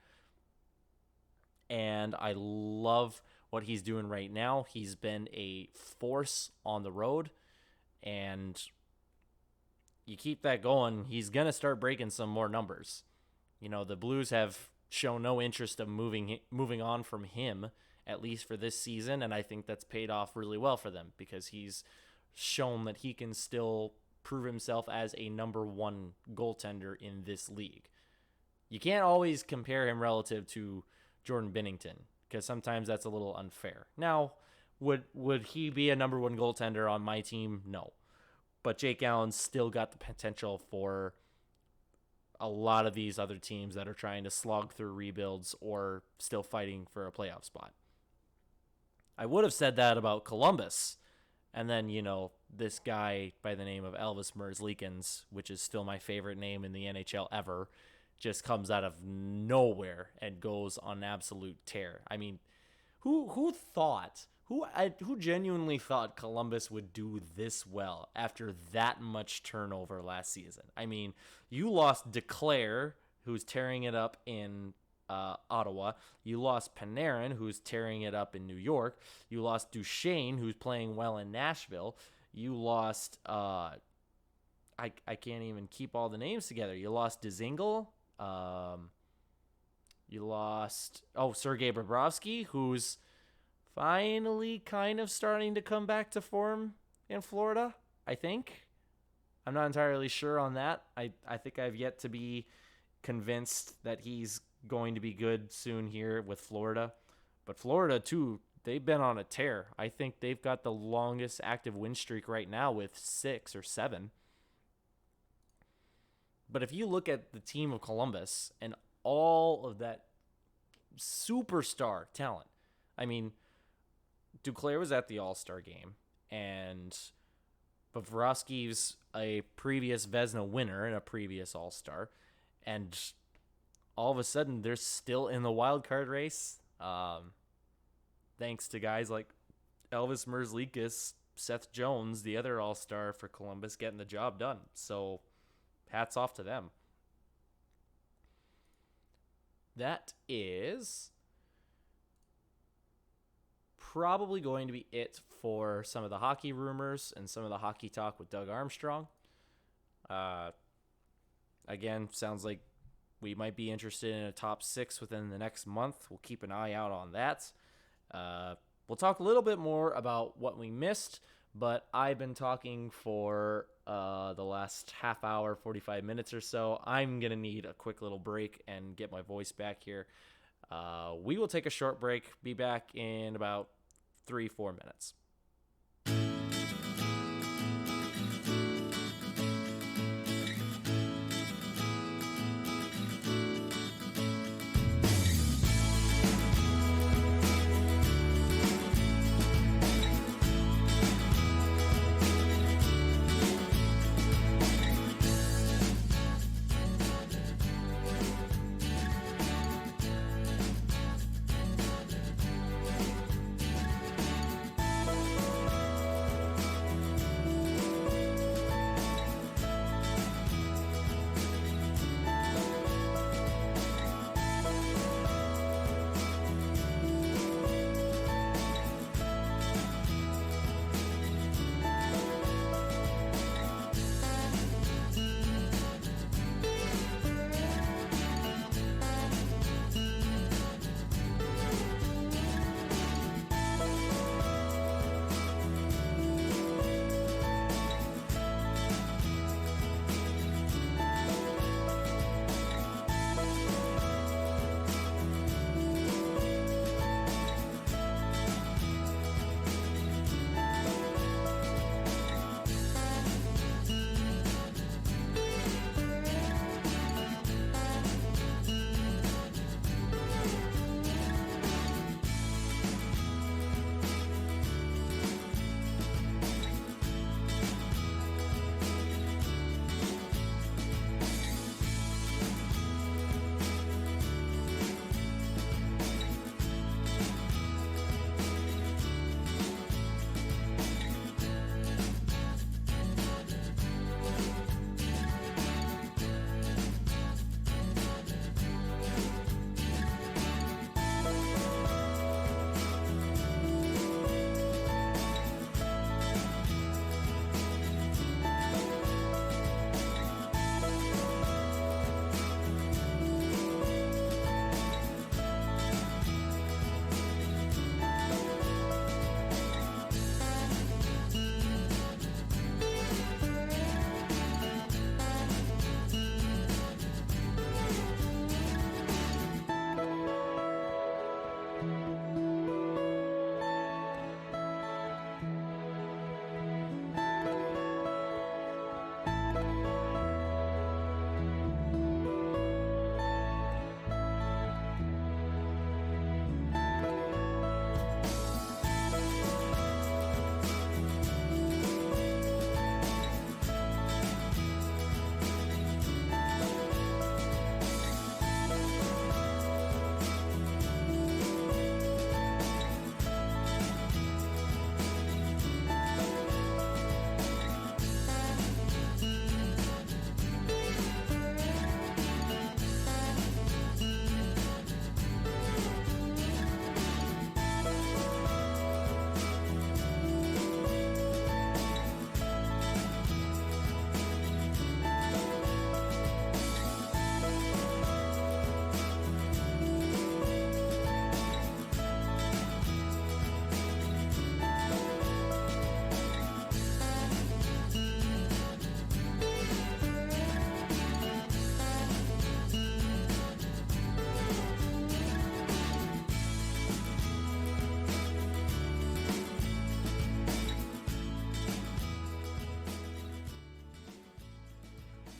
And I love what he's doing right now. He's been a force on the road, and you keep that going, he's going to start breaking some more numbers. The Blues have shown no interest of moving on from him, at least for this season, and I think that's paid off really well for them because he's shown that he can still prove himself as a number one goaltender in this league. You can't always compare him relative to Jordan Binnington because sometimes that's a little unfair. Now, would he be a number one goaltender on my team? No. But Jake Allen's still got the potential for a lot of these other teams that are trying to slog through rebuilds or still fighting for a playoff spot. I would have said that about Columbus. And then, this guy by the name of Elvis Merzlikins, which is still my favorite name in the NHL ever, just comes out of nowhere and goes on an absolute tear. I mean, who genuinely thought Columbus would do this well after that much turnover last season? I mean, you lost Declare, who's tearing it up in Ottawa. You lost Panarin, who's tearing it up in New York. You lost Duchesne, who's playing well in Nashville. You lost I can't even keep all the names together. You lost Dzingel. You lost Sergei Bobrovsky, who's finally kind of starting to come back to form in Florida, I think. I'm not entirely sure on that. I think I've yet to be convinced that he's going to be good soon here with Florida. But Florida, too, they've been on a tear. I think they've got the longest active win streak right now with 6 or 7. But if you look at the team of Columbus and all of that superstar talent, I mean, Duclair was at the All-Star game, and Bobrovsky's a previous Vezina winner and a previous All-Star, and all of a sudden they're still in the wild card race, thanks to guys like Elvis Merzlikins, Seth Jones, the other All-Star for Columbus, getting the job done. So hats off to them. That is probably going to be it for some of the hockey rumors and some of the hockey talk with Doug Armstrong. Again, sounds like we might be interested in a top 6 within the next month. We'll keep an eye out on that. We'll talk a little bit more about what we missed, but I've been talking for the last half hour, 45 minutes or so. I'm going to need a quick little break and get my voice back here. We will take a short break, be back in about 3-4 minutes.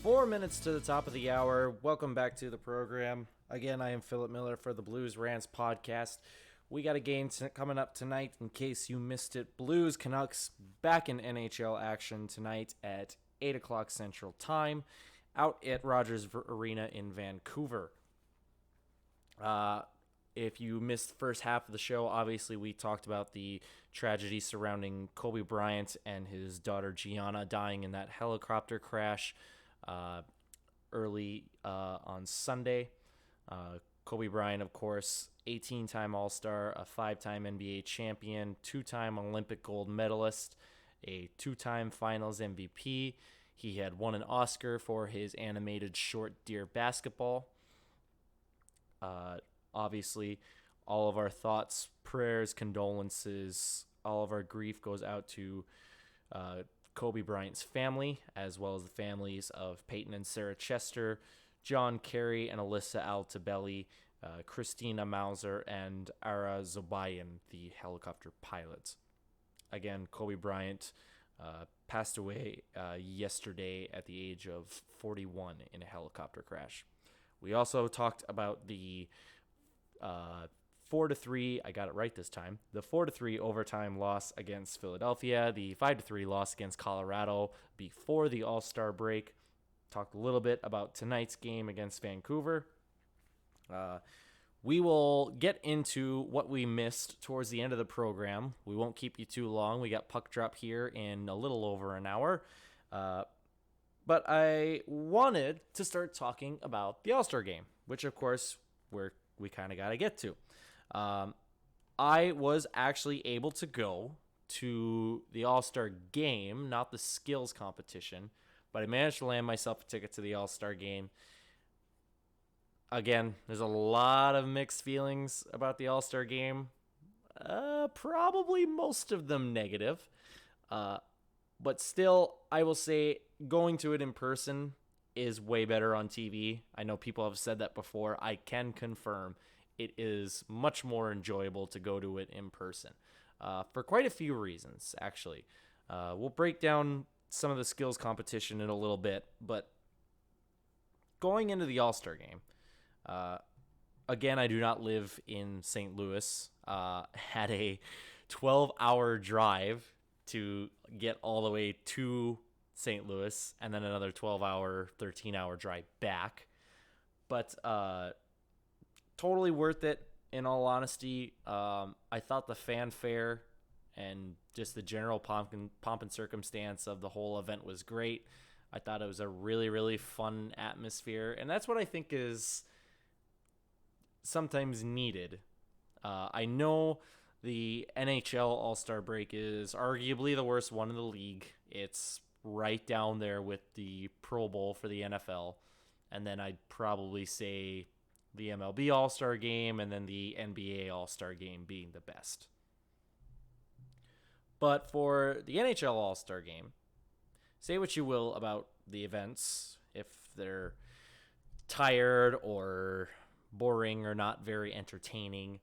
4 minutes to the top of the hour. Welcome back to the program. Again, I am Philip Miller for the Blues Rants podcast. We got a game coming up tonight in case you missed it. Blues Canucks back in NHL action tonight at 8 o'clock Central Time out at Rogers Arena in Vancouver. If you missed the first half of the show, obviously we talked about the tragedy surrounding Kobe Bryant and his daughter Gianna dying in that helicopter crash early on Sunday. Kobe Bryant, of course, 18-time All-Star, a 5-time NBA champion, 2-time Olympic gold medalist, a 2-time Finals MVP. He had won an Oscar for his animated short Dear Basketball. Obviously, all of our thoughts, prayers, condolences, all of our grief goes out to Kobe Bryant's family, as well as the families of Peyton and Sarah Chester, John Kerry and Alyssa Altobelli, Christina Mauser, and Ara Zobayan, the helicopter pilot. Again, Kobe Bryant passed away yesterday at the age of 41 in a helicopter crash. We also talked about the 4-3, I got it right this time, the 4-3 overtime loss against Philadelphia, the 5-3 loss against Colorado before the All-Star break. Talked a little bit about tonight's game against Vancouver. We will get into what we missed towards the end of the program. We won't keep you too long. We got puck drop here in a little over an hour. But I wanted to start talking about the All-Star game, which, of course, we kind of got to get to. I was actually able to go to the All-Star game, not the skills competition, but I managed to land myself a ticket to the All-Star game. Again, there's a lot of mixed feelings about the All-Star game. Probably most of them negative. But still, I will say going to it in person is way better on TV. I know people have said that before. I can confirm it is much more enjoyable to go to it in person for quite a few reasons, actually. We'll break down some of the skills competition in a little bit, but going into the All-Star game, again, I do not live in St. Louis. Had a 12-hour drive to get all the way to St. Louis, and then another 12-hour, 13-hour drive back. But totally worth it, in all honesty. I thought the fanfare and just the general pomp and circumstance of the whole event was great. I thought it was a really, really fun atmosphere, and that's what I think is sometimes needed. I know the NHL All-Star break is arguably the worst one in the league. It's right down there with the Pro Bowl for the NFL, and then I'd probably say the MLB All-Star game and then the NBA All-Star game being the best. But for the NHL All-Star game, say what you will about the events, if they're tired or boring or not very entertaining,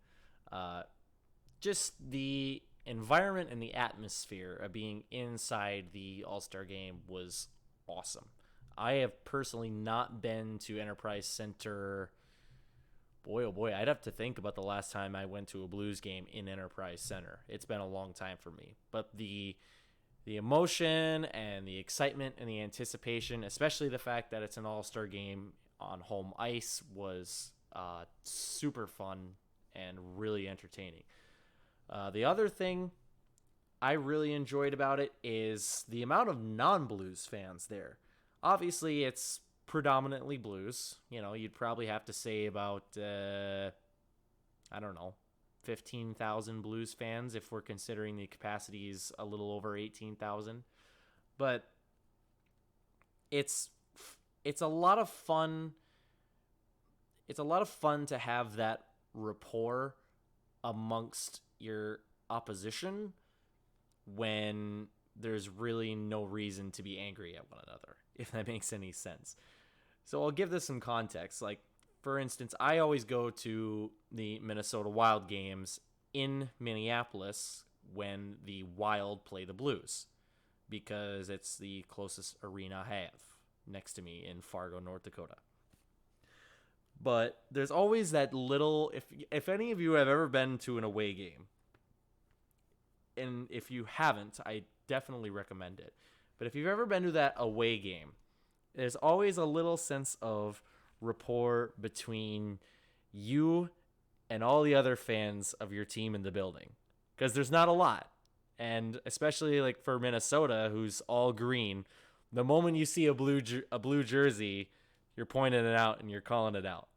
just the environment and the atmosphere of being inside the All-Star game was awesome. I have personally not been to Enterprise Center. Boy, oh boy, I'd have to think about the last time I went to a Blues game in Enterprise Center. It's been a long time for me. But the emotion and the excitement and the anticipation, especially the fact that it's an All-Star game on home ice, was super fun and really entertaining. The other thing I really enjoyed about it is the amount of non-Blues fans there. Obviously, it's predominantly Blues. You know, you'd probably have to say about, 15,000 Blues fans if we're considering the capacity is a little over 18,000. But it's a lot of fun. It's a lot of fun to have that rapport amongst your opposition when there's really no reason to be angry at one another, if that makes any sense. So I'll give this some context. Like, for instance, I always go to the Minnesota Wild games in Minneapolis when the Wild play the Blues because it's the closest arena I have. next to me in Fargo, North Dakota. But there's always that little, if any of you have ever been to an away game, and if you haven't, I definitely recommend it. But if you've ever been to that away game, there's always a little sense of rapport between you and all the other fans of your team in the building, because there's not a lot. And especially like for Minnesota, who's all green, the moment you see a blue jersey, you're pointing it out and you're calling it out.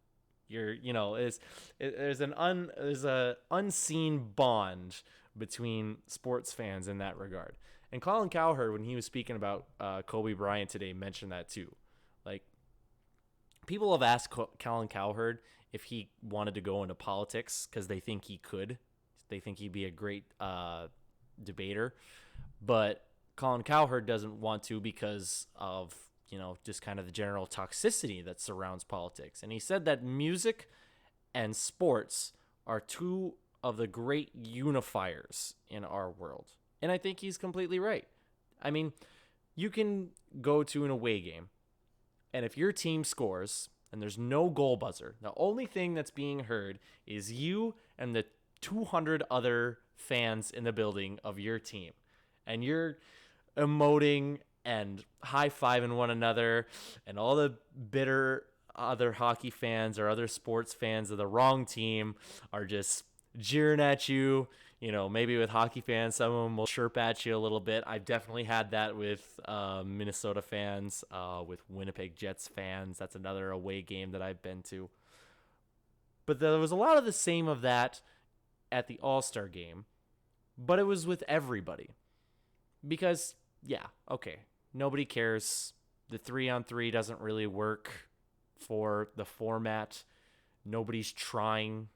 There's a unseen bond between sports fans in that regard. And Colin Cowherd, when he was speaking about Kobe Bryant today, mentioned that too. Like, people have asked Colin Cowherd if he wanted to go into politics because they think he could. They think he'd be a great debater. But Colin Cowherd doesn't want to because of, just kind of the general toxicity that surrounds politics. And he said that music and sports are two of the great unifiers in our world. And I think he's completely right. I mean, you can go to an away game, and if your team scores and there's no goal buzzer, the only thing that's being heard is you and the 200 other fans in the building of your team. And you're emoting and high-fiving one another, and all the bitter other hockey fans or other sports fans of the wrong team are just jeering at you. Maybe with hockey fans, some of them will chirp at you a little bit. I've definitely had that with Minnesota fans, with Winnipeg Jets fans. That's another away game that I've been to. But there was a lot of the same of that at the All-Star game, but it was with everybody. Because, nobody cares. The 3-on-3 doesn't really work for the format. Nobody's trying,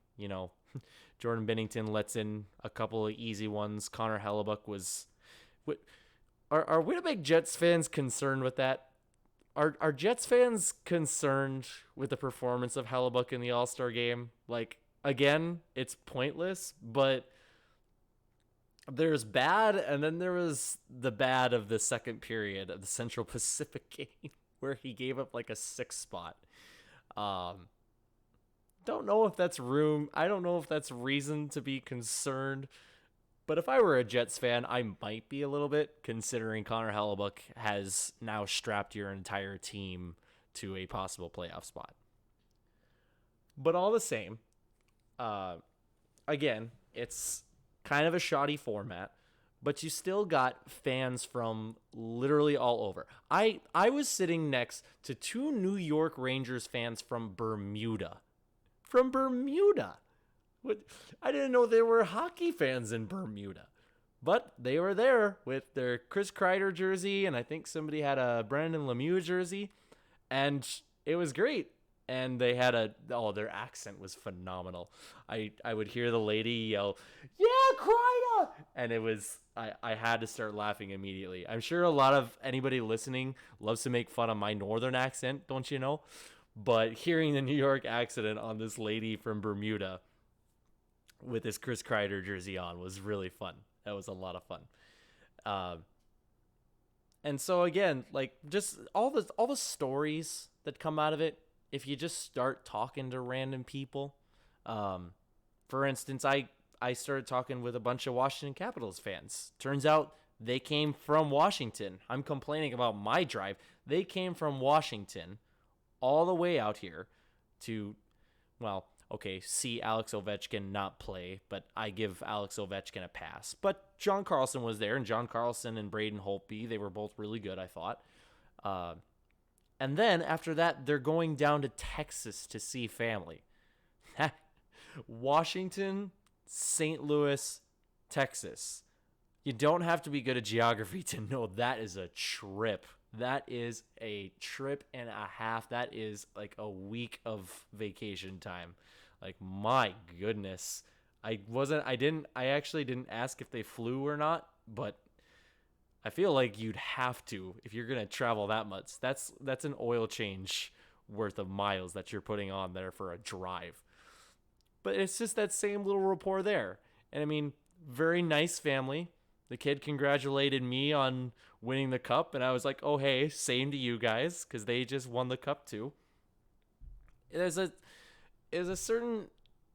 Jordan Binnington lets in a couple of easy ones. Connor Hellebuyck was... Are Winnipeg Jets fans concerned with that? Are Jets fans concerned with the performance of Hellebuyck in the All-Star game? Like, again, it's pointless, but there's bad, and then there was the bad of the second period of the Central Pacific game where he gave up like a 6 spot. Don't know if that's I don't know if that's reason to be concerned, but if I were a Jets fan, I might be a little bit, considering Connor Hellebuyck has now strapped your entire team to a possible playoff spot. But all the same, again, it's kind of a shoddy format, but you still got fans from literally all over. I was sitting next to 2 New York Rangers fans from Bermuda. From Bermuda. I didn't know there were hockey fans in Bermuda. But they were there with their Chris Kreider jersey, and I think somebody had a Brandon Lemieux jersey, and it was great. And they had their accent was phenomenal. I would hear the lady yell, "Yeah, Kreider!" And it was, I had to start laughing immediately. I'm sure a lot of anybody listening loves to make fun of my northern accent, don't you know? But hearing the New York accent on this lady from Bermuda with this Chris Kreider jersey on was really fun. That was a lot of fun. And so again, like, just all the stories that come out of it, if you just start talking to random people. For instance, I started talking with a bunch of Washington Capitals fans. Turns out they came from Washington. I'm complaining about my drive. They came from Washington all the way out here to, see Alex Ovechkin not play, but I give Alex Ovechkin a pass. But John Carlson was there, and John Carlson and Braden Holtby, they were both really good, I thought. And then after that, they're going down to Texas to see family. Washington, St. Louis, Texas. You don't have to be good at geography to know that is a trip. That is a trip and a half. That is like a week of vacation time. Like, my goodness. I actually didn't ask if they flew or not, but I feel like you'd have to if you're going to travel that much. That's an oil change worth of miles that you're putting on there for a drive. But it's just that same little rapport there. And I mean, very nice family. The kid congratulated me on winning the cup, and I was like, oh, hey, same to you guys, because they just won the cup too. There's a certain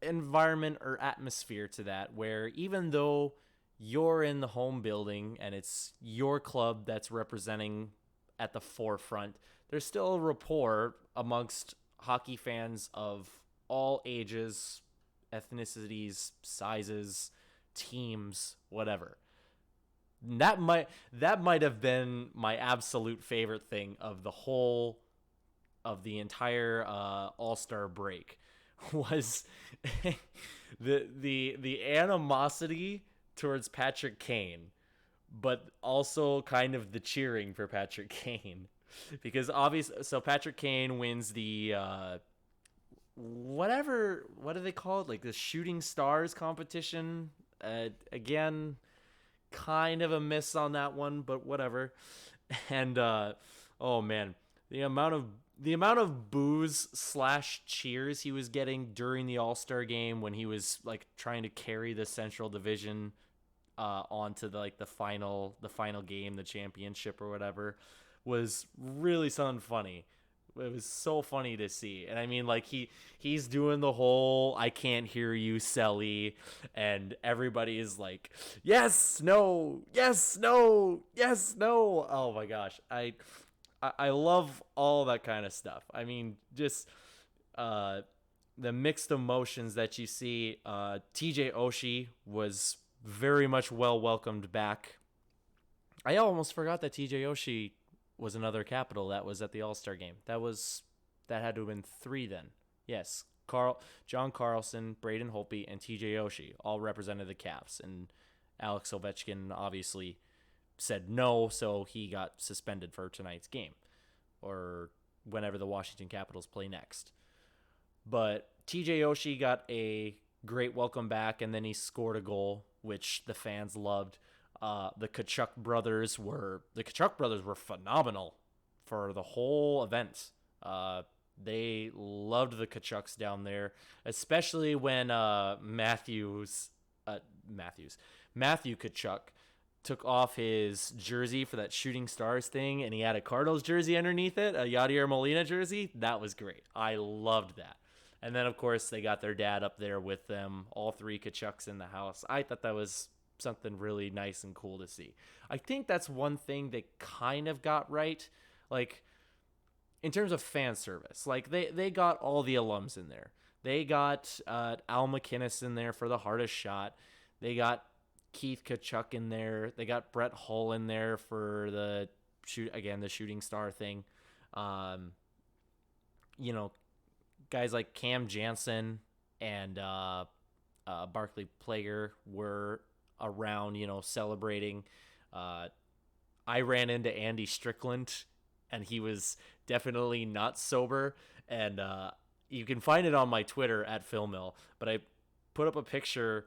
environment or atmosphere to that where even though you're in the home building and it's your club that's representing at the forefront, there's still a rapport amongst hockey fans of all ages, ethnicities, sizes, teams, whatever. That might have been my absolute favorite thing of the entire All-Star break was the animosity towards Patrick Kane, but also kind of the cheering for Patrick Kane, because obviously, so Patrick Kane wins the what do they call it, like the Shooting Stars competition. Again, kind of a miss on that one, but whatever. And oh man, the amount of boos / cheers he was getting during the All-Star game when he was like trying to carry the Central Division onto the final game, the championship or whatever, was really something funny. It was so funny to see. And I mean, like, he's doing the whole "I can't hear you" Selly, and everybody is like, yes, no, yes, no, yes, no. Oh my gosh. I love all that kind of stuff. I mean, just the mixed emotions that you see. TJ Oshie was very much well welcomed back. I almost forgot that TJ Oshie was another Capital that was at the All-Star game. That had to have been 3 then. Yes, John Carlson, Braden Holtby, and TJ Oshie all represented the Caps, and Alex Ovechkin obviously said no, so he got suspended for tonight's game, or whenever the Washington Capitals play next. But TJ Oshie got a great welcome back, and then he scored a goal, which the fans loved. The Tkachuk brothers were phenomenal for the whole event. They loved the Tkachuks down there, especially when Matthew Tkachuk took off his jersey for that Shooting Stars thing, and he had a Cardinals jersey underneath it, a Yadier Molina jersey. That was great. I loved that. And then, of course, they got their dad up there with them, all 3 Tkachuks in the house. I thought that was something really nice and cool to see. I think that's one thing they kind of got right, like, in terms of fan service. Like, they got all the alums in there. They got Al McInnes in there for the hardest shot. They got Keith Tkachuk in there. They got Brett Hull in there for the Shooting Star thing. Guys like Cam Jansen and Barclay Plager were around, celebrating. I ran into Andy Strickland, and he was definitely not sober. And you can find it on my Twitter at Phil Mill. But I put up a picture.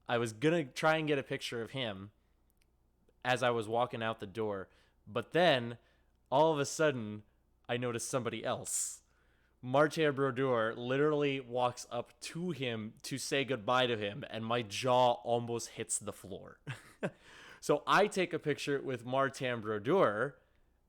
I was gonna try and get a picture of him as I was walking out the door, but then all of a sudden I noticed somebody else. Martin Brodeur literally walks up to him to say goodbye to him, and my jaw almost hits the floor. So I take a picture with Martin Brodeur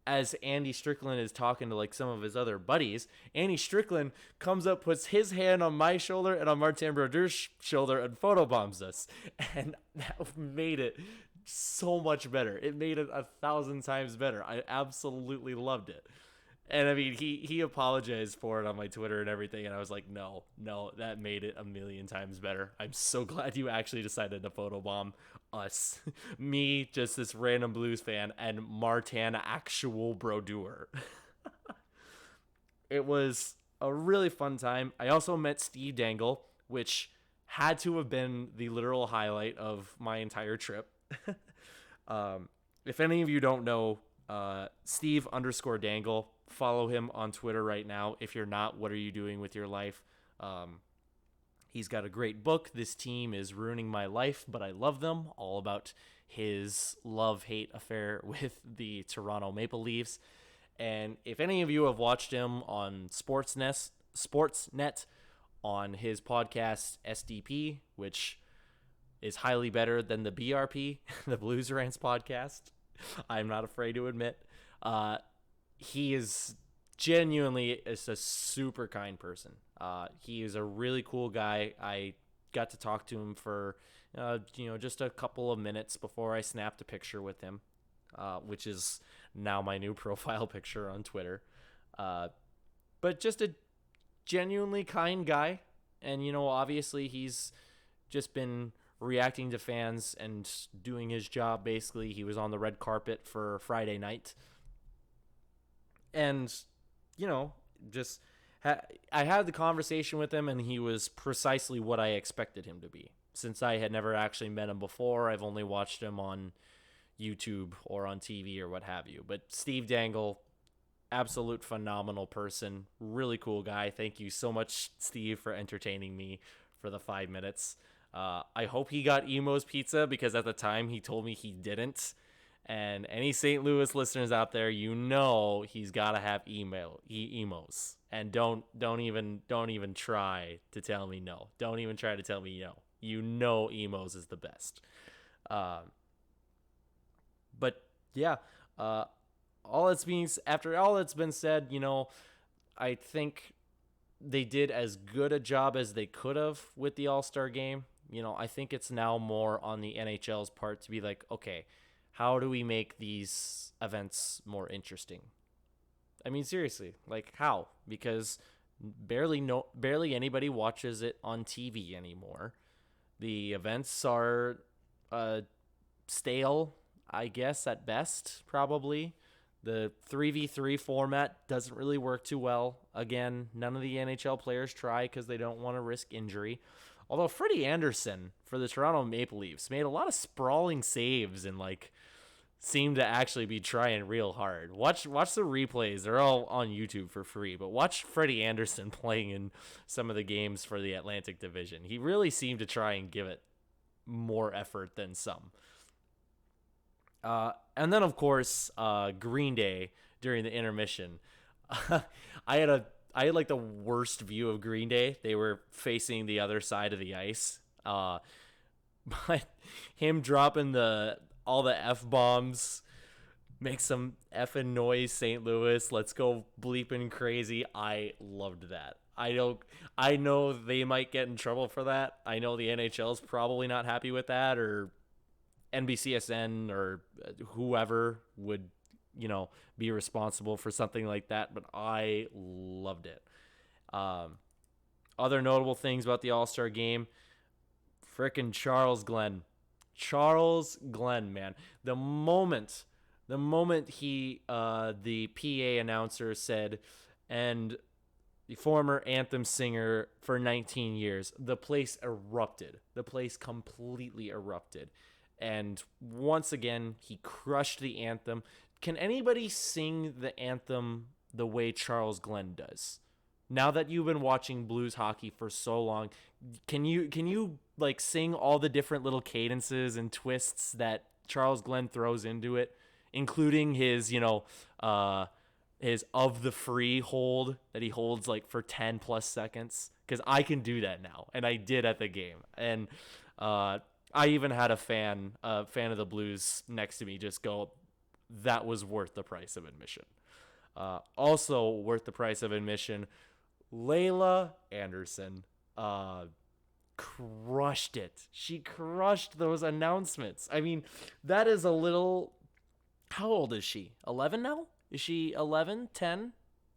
as Andy Strickland is talking to like some of his other buddies. Andy Strickland comes up, puts his hand on my shoulder and on Martin Brodeur's shoulder, and photobombs us. And that made it so much better. It made it 1,000 times better. I absolutely loved it. And I mean, he apologized for it on my Twitter and everything, and I was like, no, that made it 1,000,000 times better. I'm so glad you actually decided to photobomb us. Me, just this random Blues fan, and Martin actual Brodeur. It was a really fun time. I also met Steve Dangle, which had to have been the literal highlight of my entire trip. If any of you don't know, Steve_Dangle, follow him on Twitter right now. If you're not, what are you doing with your life? He's got a great book, This Team is Ruining My Life, But I Love Them, all about his love-hate affair with the Toronto Maple Leafs. And if any of you have watched him on Sportsnet on his podcast SDP, which is highly better than the BRP, the Blues Rants podcast, I'm not afraid to admit. He is genuinely a super kind person. He is a really cool guy. I got to talk to him for just a couple of minutes before I snapped a picture with him, which is now my new profile picture on Twitter. But just a genuinely kind guy. And, obviously he's just been reacting to fans and doing his job. Basically, he was on the red carpet for Friday night. And, I had the conversation with him, and he was precisely what I expected him to be. Since I had never actually met him before, I've only watched him on YouTube or on TV or what have you. But Steve Dangle, absolute phenomenal person, really cool guy. Thank you so much, Steve, for entertaining me for the 5 minutes. I hope he got Emo's Pizza, because at the time he told me he didn't. And any St. Louis listeners out there, he's got to have Emo's. And don't even try to tell me no. Don't even try to tell me no. Emo's is the best. But yeah, after all that's been said, I think they did as good a job as they could have with the All-Star game. I think it's now more on the NHL's part to be like, okay, how do we make these events more interesting? I mean, seriously, like how? Because barely anybody watches it on TV anymore. The events are stale, I guess, at best, probably. The 3v3 format doesn't really work too well. Again, none of the NHL players try because they don't want to risk injury. Although Freddie Anderson for the Toronto Maple Leafs made a lot of sprawling saves and seemed to actually be trying real hard. Watch the replays. They're all on YouTube for free. But watch Freddie Anderson playing in some of the games for the Atlantic Division. He really seemed to try and give it more effort than some. And then, of course, Green Day during the intermission. I had the worst view of Green Day. They were facing the other side of the ice. But him dropping all the F-bombs, make some effing noise, St. Louis, let's go bleeping crazy. I loved that. I know they might get in trouble for that. I know the NHL's probably not happy with that, or NBCSN or whoever would, be responsible for something like that, but I loved it. Other notable things about the All-Star game, frickin' Charles Glenn, man. The moment he, the PA announcer said, and the former anthem singer for 19 years, the place erupted. The place completely erupted. And once again, he crushed the anthem. Can anybody sing the anthem the way Charles Glenn does? Now that you've been watching Blues hockey for so long, can you sing all the different little cadences and twists that Charles Glenn throws into it, including his his of the free hold that he holds for 10 plus seconds? Because I can do that now, and I did at the game. And I even had a fan of the Blues next to me just go, that was worth the price of admission. Also worth the price of admission, Layla Anderson crushed it. She crushed those announcements. I mean, that is a little... How old is she? 11 now? Is she 11, 10,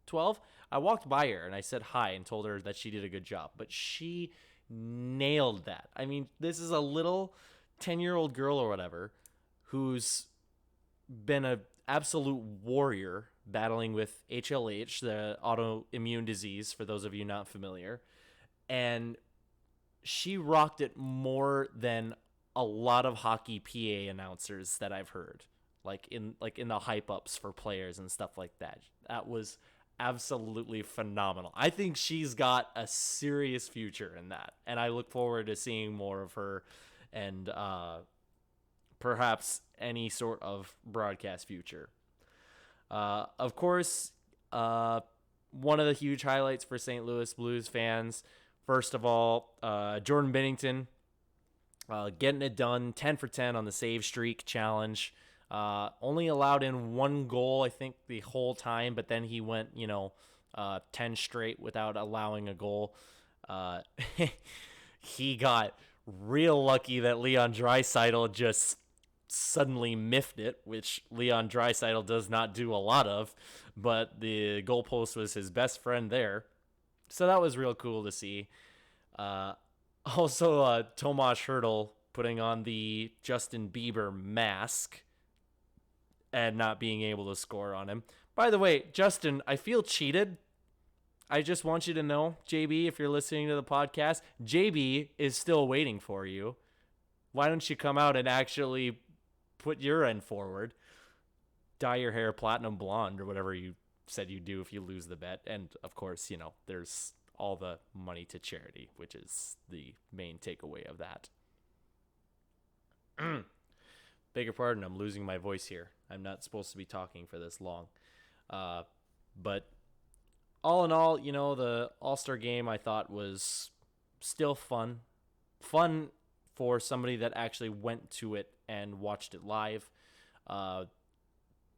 12? I walked by her and I said hi and told her that she did a good job. But she nailed that. I mean, this is a little 10-year-old girl or whatever who's been an absolute warrior battling with HLH, the autoimmune disease, for those of you not familiar. And she rocked it more than a lot of hockey PA announcers that I've heard, in the hype ups for players and stuff like that. That was absolutely phenomenal. I think she's got a serious future in that, and I look forward to seeing more of her and perhaps any sort of broadcast future. Of course, one of the huge highlights for St. Louis Blues fans, first of all, Jordan Binnington getting it done, 10 for 10 on the save streak challenge. Only allowed in one goal, I think, the whole time, but then he went, 10 straight without allowing a goal. He got real lucky that Leon Draisaitl just suddenly miffed it, which Leon Draisaitl does not do a lot of, but the goalpost was his best friend there. So that was real cool to see. Also, Tomas Hertl putting on the Justin Bieber mask and not being able to score on him. By the way, Justin, I feel cheated. I just want you to know, JB, if you're listening to the podcast, JB is still waiting for you. Why don't you come out and actually put your end forward? Dye your hair platinum blonde or whatever you said you do if you lose the bet. And, of course, there's all the money to charity, which is the main takeaway of that. Beg your pardon, I'm losing my voice here. I'm not supposed to be talking for this long. But all in all, the All-Star game I thought was still fun. Fun for somebody that actually went to it and watched it live.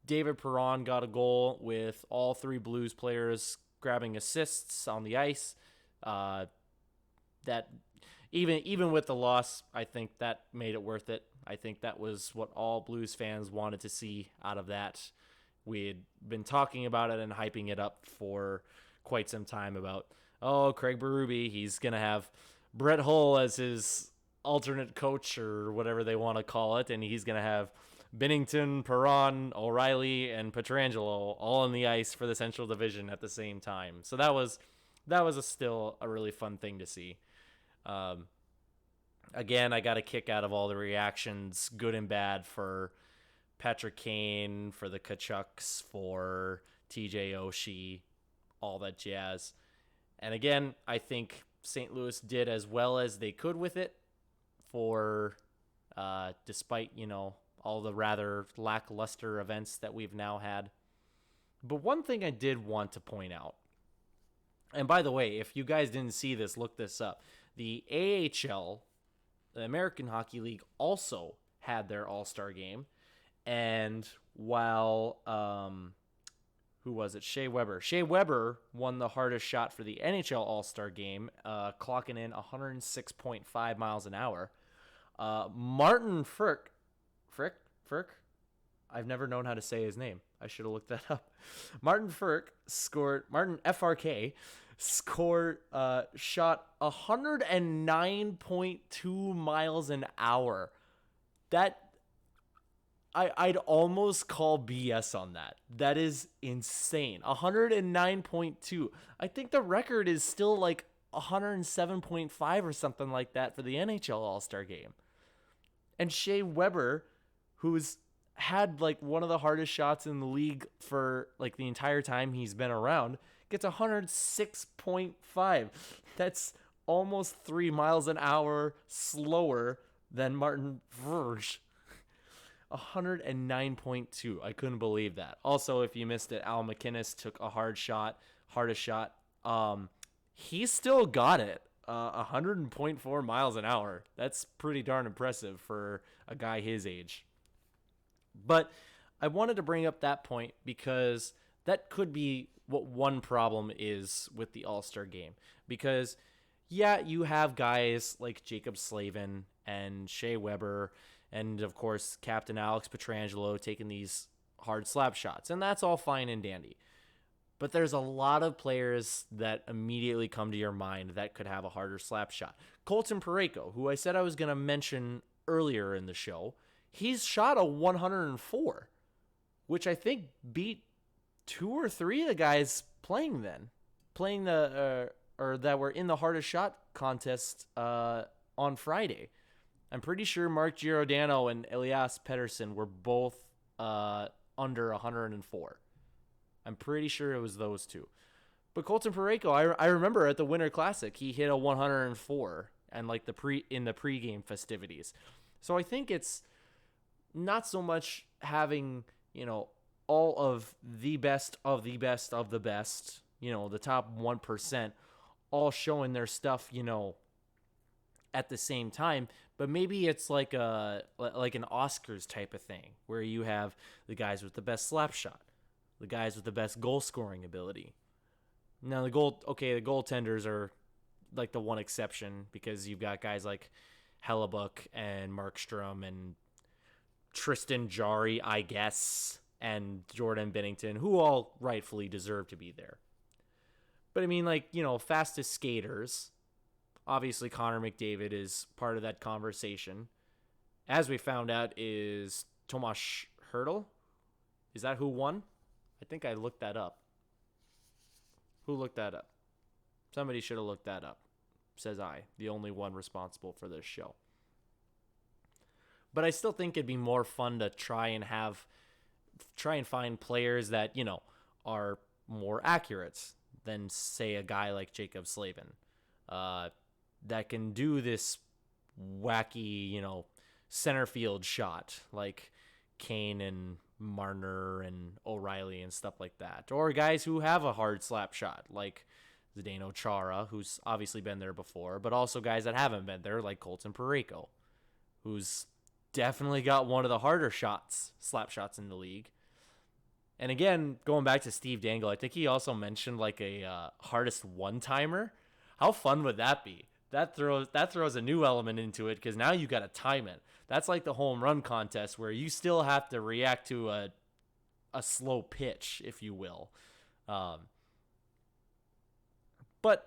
David Perron got a goal with all three Blues players grabbing assists on the ice. That even with the loss, I think that made it worth it. I think that was what all Blues fans wanted to see out of that. We had been talking about it and hyping it up for quite some time about, Craig Berube, he's going to have Brett Hull as his alternate coach or whatever they want to call it, and he's going to have Binnington, Perron, O'Reilly, and Pietrangelo all on the ice for the Central Division at the same time. So that was still a really fun thing to see. Again, I got a kick out of all the reactions, good and bad, for Patrick Kane, for the Kachucks, for TJ Oshie, all that jazz. And again, I think St. Louis did as well as they could with it for, despite, all the rather lackluster events that we've now had. But one thing I did want to point out, and by the way, if you guys didn't see this, look this up. The AHL, the American Hockey League, also had their All-Star game. And while, who was it? Shea Weber. Shea Weber won the hardest shot for the NHL All-Star game, clocking in 106.5 miles an hour. Martin Frk, I've never known how to say his name. I should have looked that up. Martin FRK shot 109.2 miles an hour. That I'd almost call BS on that. That is insane. 109.2. I think the record is still like 107.5 or something like that for the NHL All-Star game. And Shea Weber, who's had like one of the hardest shots in the league for like the entire time he's been around, gets 106.5. That's almost 3 miles an hour slower than Martin Verge. 109.2. I couldn't believe that. Also, if you missed it, Al McInnes took a hardest shot. He still got it. 100.4 miles an hour. That's pretty darn impressive for a guy his age. But I wanted to bring up that point because that could be what one problem is with the All-Star game. Because, yeah, you have guys like Jacob Slavin and Shea Weber and, of course, Captain Alex Pietrangelo taking these hard slap shots. And that's all fine and dandy. But there's a lot of players that immediately come to your mind that could have a harder slap shot. Colton Parayko, who I said I was going to mention earlier in the show, he's shot a 104, which I think beat 2 or 3 of the guys playing that were in the hardest shot contest on Friday. I'm pretty sure Mark Giordano and Elias Pettersson were both under 104. I'm pretty sure it was those two. But Colton Parayko, I remember at the Winter Classic, he hit a 104 and like in the pregame festivities. So I think it's not so much having, all of the best of the best of the best, the top 1%, all showing their stuff, at the same time, but maybe it's like an Oscars type of thing where you have the guys with the best slap shot, the guys with the best goal scoring ability. Now the goaltenders are like the one exception because you've got guys like Hellebuck and Markstrom and Tristan Jarry, I guess, and Jordan Binnington, who all rightfully deserve to be there. But I mean, like, fastest skaters, obviously Connor McDavid is part of that conversation. As we found out, is Tomas Hertl. Is that who won? I think I looked that up. Who looked that up? Somebody should have looked that up, says I, the only one responsible for this show. But I still think it'd be more fun to try and find players that, are more accurate than, say, a guy like Jacob Slavin, that can do this wacky, center field shot like Kane and Marner and O'Reilly and stuff like that. Or guys who have a hard slap shot like Zdeno Chara, who's obviously been there before, but also guys that haven't been there like Colton Parayko, who's definitely got one of the harder slap shots in the league. And again, going back to Steve Dangle, I think he also mentioned like a hardest one-timer. How fun would that be? That throws a new element into it because now you got to time it. That's like the home run contest where you still have to react to a slow pitch, if you will. But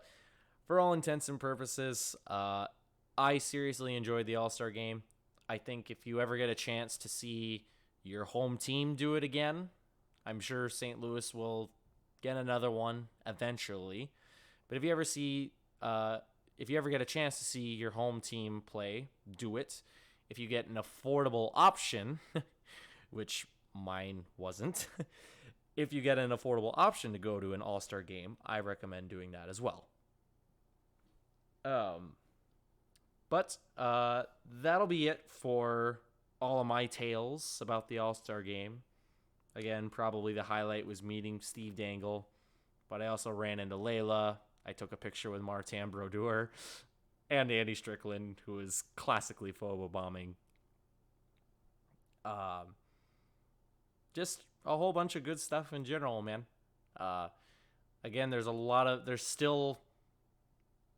for all intents and purposes, I seriously enjoyed the All-Star game. I think if you ever get a chance to see your home team do it again, I'm sure St. Louis will get another one eventually. But if you ever get a chance to see your home team play, do it. If you get an affordable option, which mine wasn't, if you get an affordable option to go to an All-Star game, I recommend doing that as well. But that'll be it for all of my tales about the All-Star game. Again, probably the highlight was meeting Steve Dangle, but I also ran into Layla. I took a picture with Martin Brodeur and Andy Strickland, who is classically photobombing. Just a whole bunch of good stuff in general, man. Again, there's still,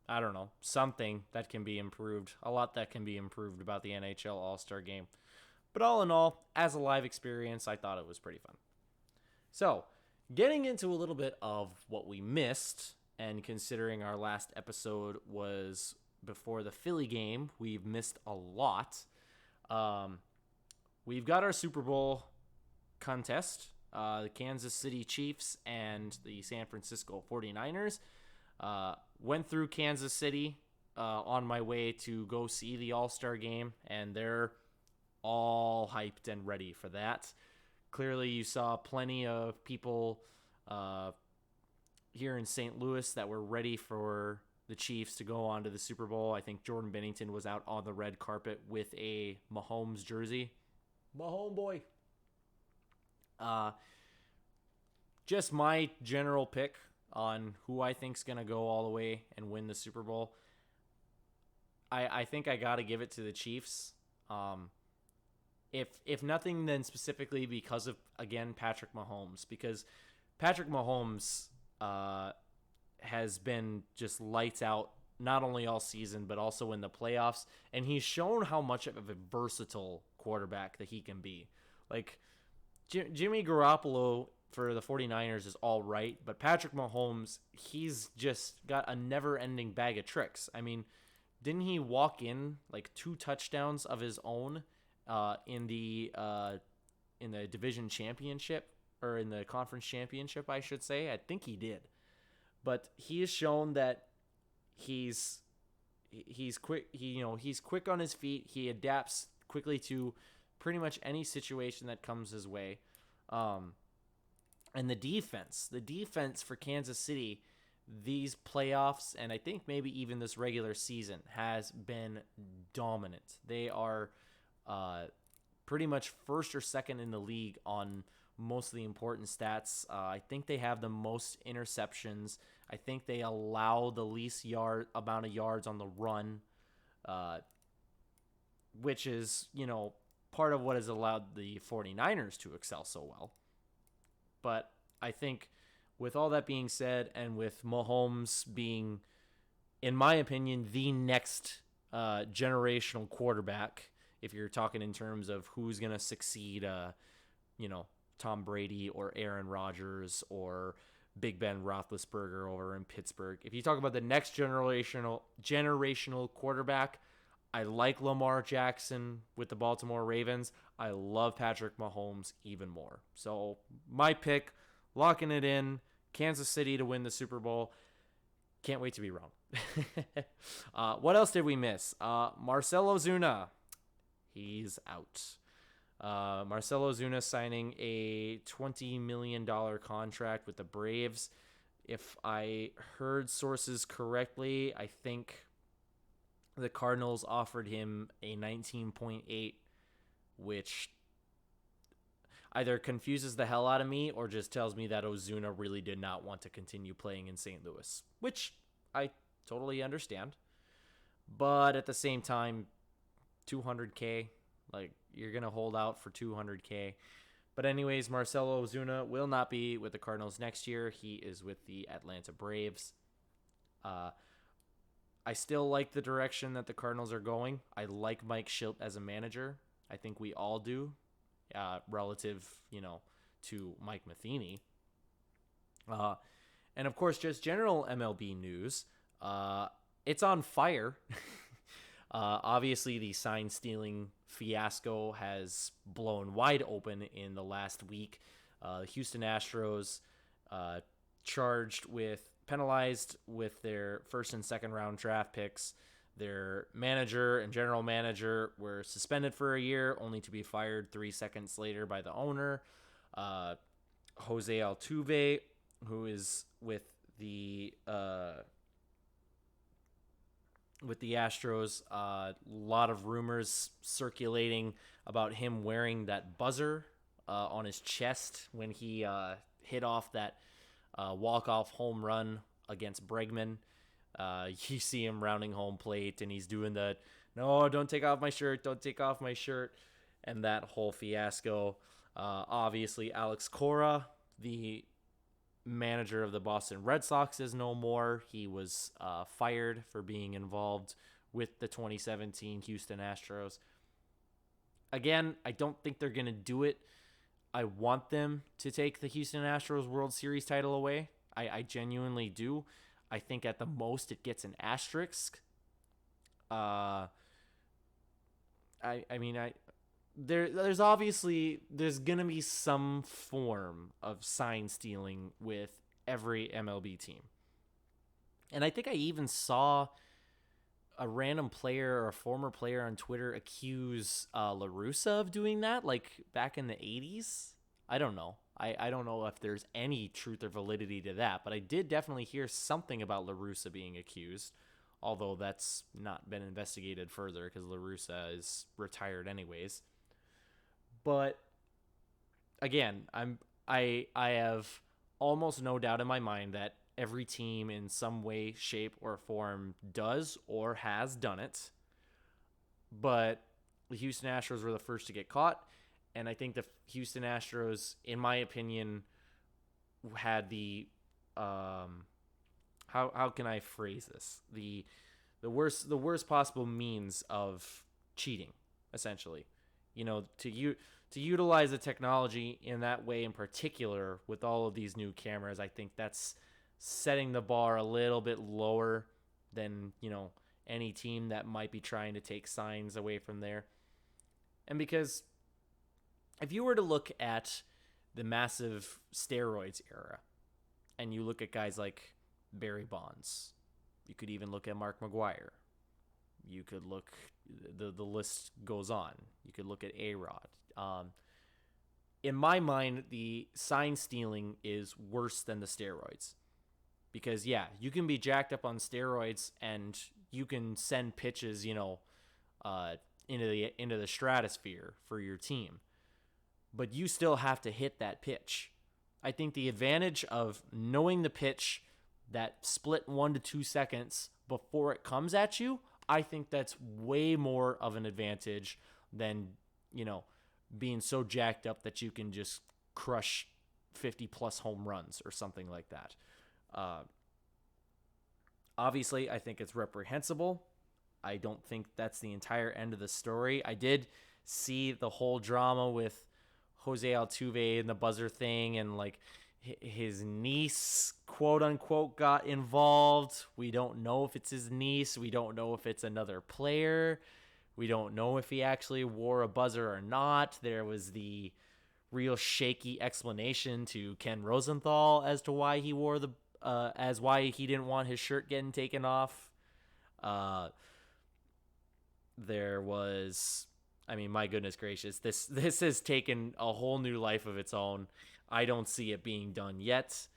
I don't know, something that can be improved. A lot that can be improved about the NHL All-Star Game. But all in all, as a live experience, I thought it was pretty fun. So, getting into a little bit of what we missed, and considering our last episode was before the Philly game, we've missed a lot. We've got our Super Bowl contest. The Kansas City Chiefs and the San Francisco 49ers. Went through Kansas City on my way to go see the All-Star game, and they're all hyped and ready for that. Clearly, you saw plenty of people here in St. Louis that were ready for the Chiefs to go on to the Super Bowl. I think Jordan Binnington was out on the red carpet with a Mahomes jersey. Mahomes boy. Just my general pick on who I think's going to go all the way and win the Super Bowl. I think I got to give it to the Chiefs. If nothing, then specifically because of, again, Patrick Mahomes. Because Patrick Mahomes has been just lights out, not only all season, but also in the playoffs. And he's shown how much of a versatile quarterback that he can be. Like, Jimmy Garoppolo for the 49ers is all right, but Patrick Mahomes, he's just got a never-ending bag of tricks. I mean, didn't he walk in like 2 touchdowns of his own in the division championship, or in the conference championship, I should say? I think he did. But he has shown that he's quick. He's quick on his feet. He adapts quickly to pretty much any situation that comes his way. And the defense for Kansas City, these playoffs, and I think maybe even this regular season, has been dominant. They are pretty much first or second in the league on most of the important stats. I think they have the most interceptions. I think they allow the least amount of yards on the run. which is, part of what has allowed the 49ers to excel so well. But I think with all that being said, and with Mahomes being, in my opinion, the next generational quarterback, if you're talking in terms of who's going to succeed, Tom Brady or Aaron Rodgers or Big Ben Roethlisberger over in Pittsburgh. If you talk about the next generational quarterback, I like Lamar Jackson with the Baltimore Ravens. I love Patrick Mahomes even more. So my pick, locking it in, Kansas City to win the Super Bowl. Can't wait to be wrong. What else did we miss? Marcell Ozuna. He's out. Marcell Ozuna signing a $20 million contract with the Braves. If I heard sources correctly, I think the Cardinals offered him a 19.8, which either confuses the hell out of me or just tells me that Ozuna really did not want to continue playing in St. Louis, which I totally understand. But at the same time, $200K, like, you're going to hold out for $200K. But anyways, Marcell Ozuna will not be with the Cardinals next year. He is with the Atlanta Braves. I still like the direction that the Cardinals are going. I like Mike Shildt as a manager. I think we all do, relative, to Mike Matheny. And of course, just general MLB news. It's on fire. Obviously, the sign stealing fiasco has blown wide open in the last week. Houston Astros penalized with their first and second round draft picks. Their manager and general manager were suspended for a year, only to be fired 3 seconds later by the owner. Jose Altuve, who is with the Astros, a lot of rumors circulating about him wearing that buzzer on his chest when he hit off that walk-off home run against Bregman. You see him rounding home plate, and he's doing the, no, don't take off my shirt, and that whole fiasco. Obviously, Alex Cora, the manager of the Boston Red Sox, is no more. He was fired for being involved with the 2017 Houston Astros. Again, I don't think they're going to do it. I want them to take the Houston Astros World Series title away. I genuinely do. I think at the most it gets an asterisk. There's obviously going to be some form of sign stealing with every MLB team. And I think I even saw a random player or a former player on Twitter accuse La Russa of doing that, like back in the 80s. I don't know. I don't know if there's any truth or validity to that, but I did definitely hear something about La Russa being accused, although that's not been investigated further because La Russa is retired anyways. But again, I have almost no doubt in my mind that every team in some way, shape, or form does or has done it. But the Houston Astros were the first to get caught. And I think the Houston Astros, in my opinion, had the how can I phrase this? The worst possible means of cheating, essentially. To utilize the technology in that way in particular with all of these new cameras, I think that's setting the bar a little bit lower than, any team that might be trying to take signs away from there. And because if you were to look at the massive steroids era and you look at guys like Barry Bonds, you could even look at Mark McGwire. You could look, the list goes on. You could look at A-Rod. In my mind, the sign stealing is worse than the steroids. Because, yeah, you can be jacked up on steroids and you can send pitches, into the stratosphere for your team. But you still have to hit that pitch. I think the advantage of knowing the pitch that split 1 to 2 seconds before it comes at you, I think that's way more of an advantage than, being so jacked up that you can just crush 50 plus home runs or something like that. Obviously, I think it's reprehensible. I don't think that's the entire end of the story. I did see the whole drama with Jose Altuve and the buzzer thing, and like his niece, quote unquote, got involved. We don't know if it's his niece. We don't know if it's another player. We don't know if he actually wore a buzzer or not. There was the real shaky explanation to Ken Rosenthal as to why he wore why he didn't want his shirt getting taken off. There was, my goodness gracious, this has taken a whole new life of its own. I don't see it being done yet.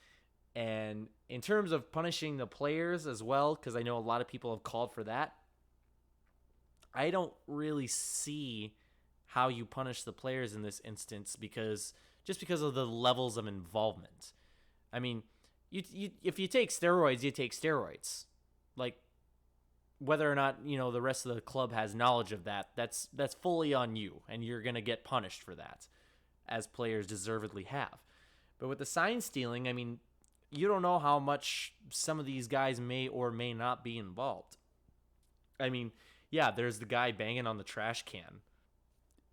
And in terms of punishing the players as well, because I know a lot of people have called for that, I don't really see how you punish the players in this instance because of the levels of involvement. If you take steroids, you take steroids. Like, whether or not, the rest of the club has knowledge of that, that's fully on you, and you're going to get punished for that, as players deservedly have. But with the sign stealing, you don't know how much some of these guys may or may not be involved. Yeah, there's the guy banging on the trash can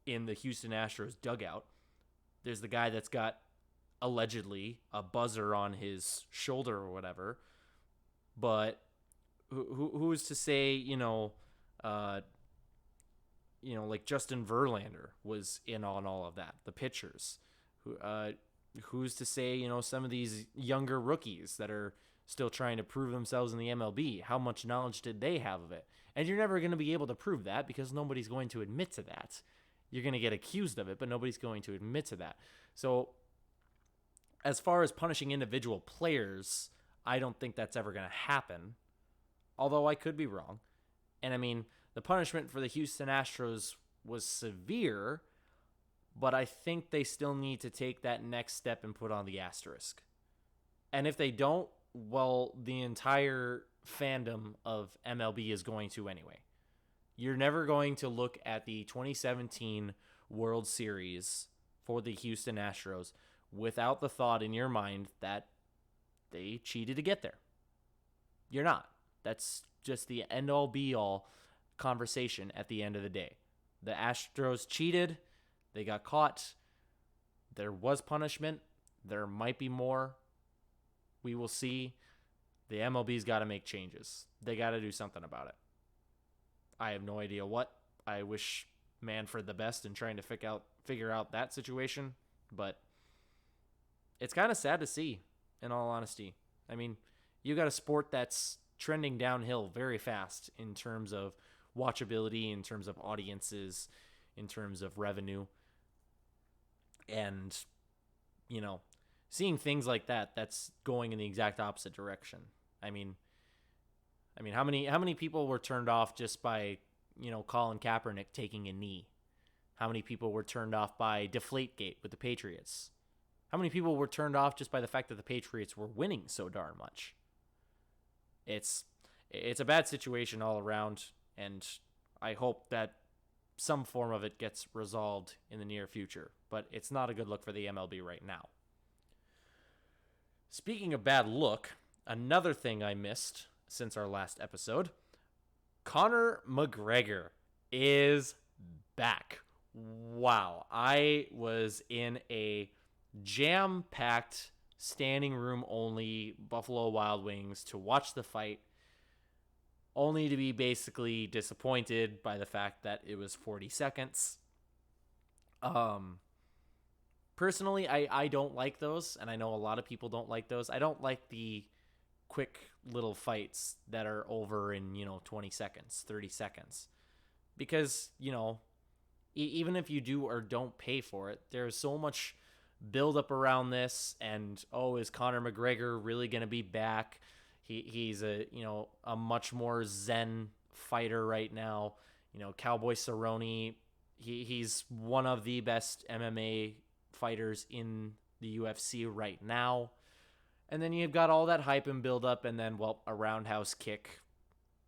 in the Houston Astros dugout. There's the guy that's got, allegedly, a buzzer on his shoulder or whatever. But who's to say, like Justin Verlander was in on all of that, the pitchers. Who's to say, some of these younger rookies that are still trying to prove themselves in the MLB, how much knowledge did they have of it? And you're never going to be able to prove that because nobody's going to admit to that. You're going to get accused of it, but nobody's going to admit to that. So as far as punishing individual players, I don't think that's ever going to happen, although I could be wrong. And the punishment for the Houston Astros was severe, but I think they still need to take that next step and put on the asterisk. And if they don't, well, the entire fandom of MLB is going to anyway. You're never going to look at the 2017 World Series for the Houston Astros without the thought in your mind that they cheated to get there. You're not. That's just the end-all be-all conversation at the end of the day. The Astros cheated. They got caught. There was punishment. There might be more. We will see. The MLB's got to make changes. They got to do something about it. I have no idea what. I wish Manfred the best in trying to figure out that situation, but it's kind of sad to see, in all honesty. You got a sport that's trending downhill very fast in terms of watchability, in terms of audiences, in terms of revenue. And, seeing things like that, that's going in the exact opposite direction. How many people were turned off just by, Colin Kaepernick taking a knee? How many people were turned off by Deflategate with the Patriots? How many people were turned off just by the fact that the Patriots were winning so darn much? It's a bad situation all around, and I hope that some form of it gets resolved in the near future, but it's not a good look for the MLB right now. Speaking of bad look, another thing I missed since our last episode, Conor McGregor is back. Wow. I was in a jam-packed standing room only Buffalo Wild Wings to watch the fight, only to be basically disappointed by the fact that it was 40 seconds. Personally, I don't like those, and I know a lot of people don't like those. I don't like the quick little fights that are over in, 20 seconds, 30 seconds. Because, even if you do or don't pay for it, there's so much build up around this, and, is Conor McGregor really going to be back? He's a much more zen fighter right now. Cowboy Cerrone, he's one of the best MMA fighters in the UFC right now. And then you've got all that hype and build up, and then, a roundhouse kick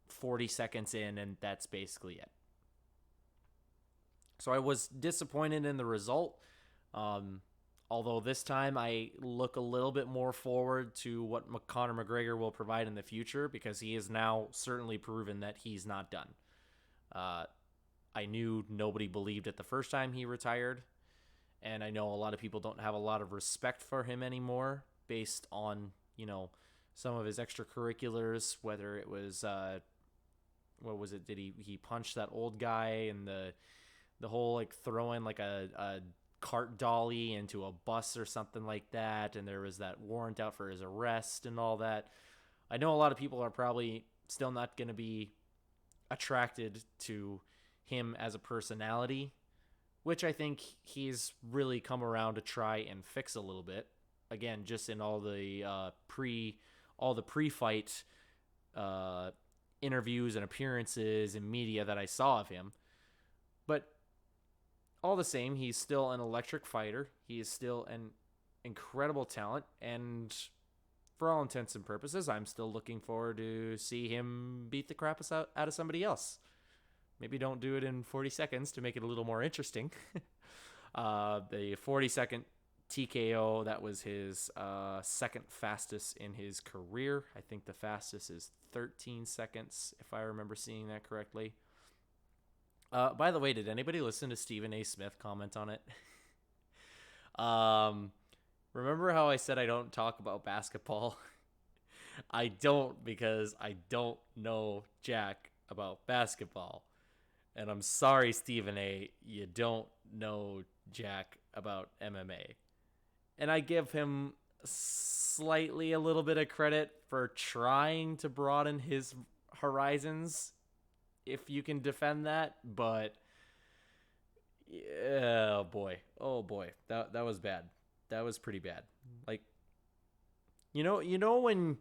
40 seconds in, and that's basically it. So I was disappointed in the result. Although this time I look a little bit more forward to what Conor McGregor will provide in the future, because he has now certainly proven that he's not done. I knew nobody believed it the first time he retired, and I know a lot of people don't have a lot of respect for him anymore based on, some of his extracurriculars, whether it was, what was it? Did he punch that old guy, and the whole like throwing like a cart dolly into a bus or something like that, and there was that warrant out for his arrest and all that. I know a lot of people are probably still not going to be attracted to him as a personality, which I think he's really come around to try and fix a little bit. Again, just in all the pre-fight interviews and appearances and media that I saw of him. But all the same, he's still an electric fighter. He is still an incredible talent, and for all intents and purposes, I'm still looking forward to see him beat the crap out of somebody else. Maybe don't do it in 40 seconds to make it a little more interesting. The 40-second TKO, that was his second fastest in his career. I think the fastest is 13 seconds, if I remember seeing that correctly. By the way, did anybody listen to Stephen A. Smith comment on it? Remember how I said I don't talk about basketball? I don't, because I don't know jack about basketball. And I'm sorry, Stephen A., you don't know jack about MMA. And I give him slightly a little bit of credit for trying to broaden his horizons, if you can defend that, but yeah, oh boy, that was bad. That was pretty bad. Like, when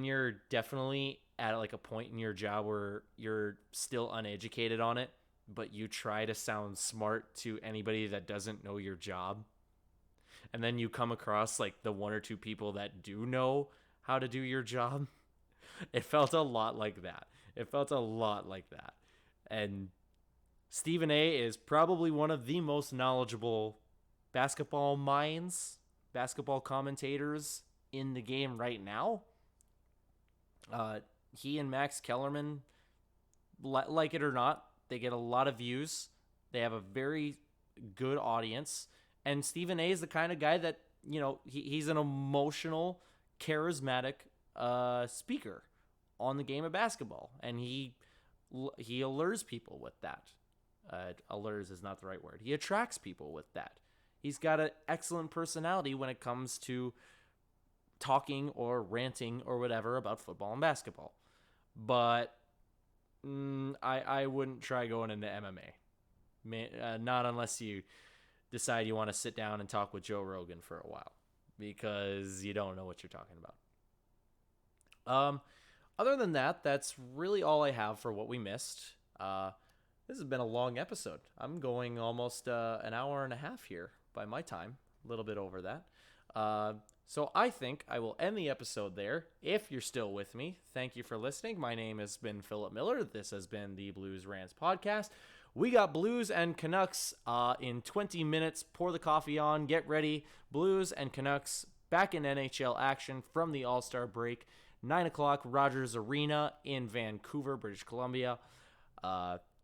you're definitely at like a point in your job where you're still uneducated on it, but you try to sound smart to anybody that doesn't know your job, and then you come across like the one or two people that do know how to do your job. It felt a lot like that. And Stephen A. is probably one of the most knowledgeable basketball minds, basketball commentators in the game right now. He and Max Kellerman, like it or not, they get a lot of views. They have a very good audience. And Stephen A. is the kind of guy that, he's an emotional, charismatic speaker on the game of basketball. And he allures people with that. Allures is not the right word. He attracts people with that. He's got an excellent personality when it comes to talking or ranting or whatever about football and basketball. But I wouldn't try going into MMA. Not unless you decide you want to sit down and talk with Joe Rogan for a while, because you don't know what you're talking about. Other than that, that's really all I have for what we missed. This has been a long episode. I'm going almost an hour and a half here by my time, a little bit over that. So I think I will end the episode there. If you're still with me, thank you for listening. My name has been Philip Miller. This has been the Blues Rants podcast. We got Blues and Canucks in 20 minutes. Pour the coffee on. Get ready. Blues and Canucks back in NHL action from the All-Star break. 9 o'clock, Rogers Arena in Vancouver, British Columbia.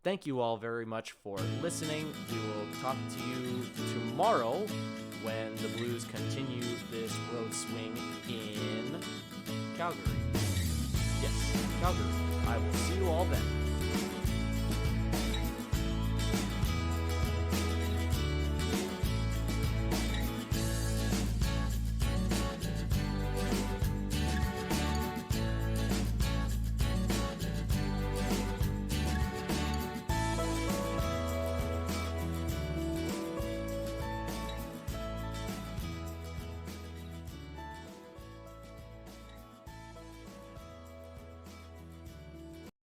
Thank you all very much for listening. We will talk to you tomorrow when the Blues continue this road swing in Calgary. Yes, Calgary. I will see you all then.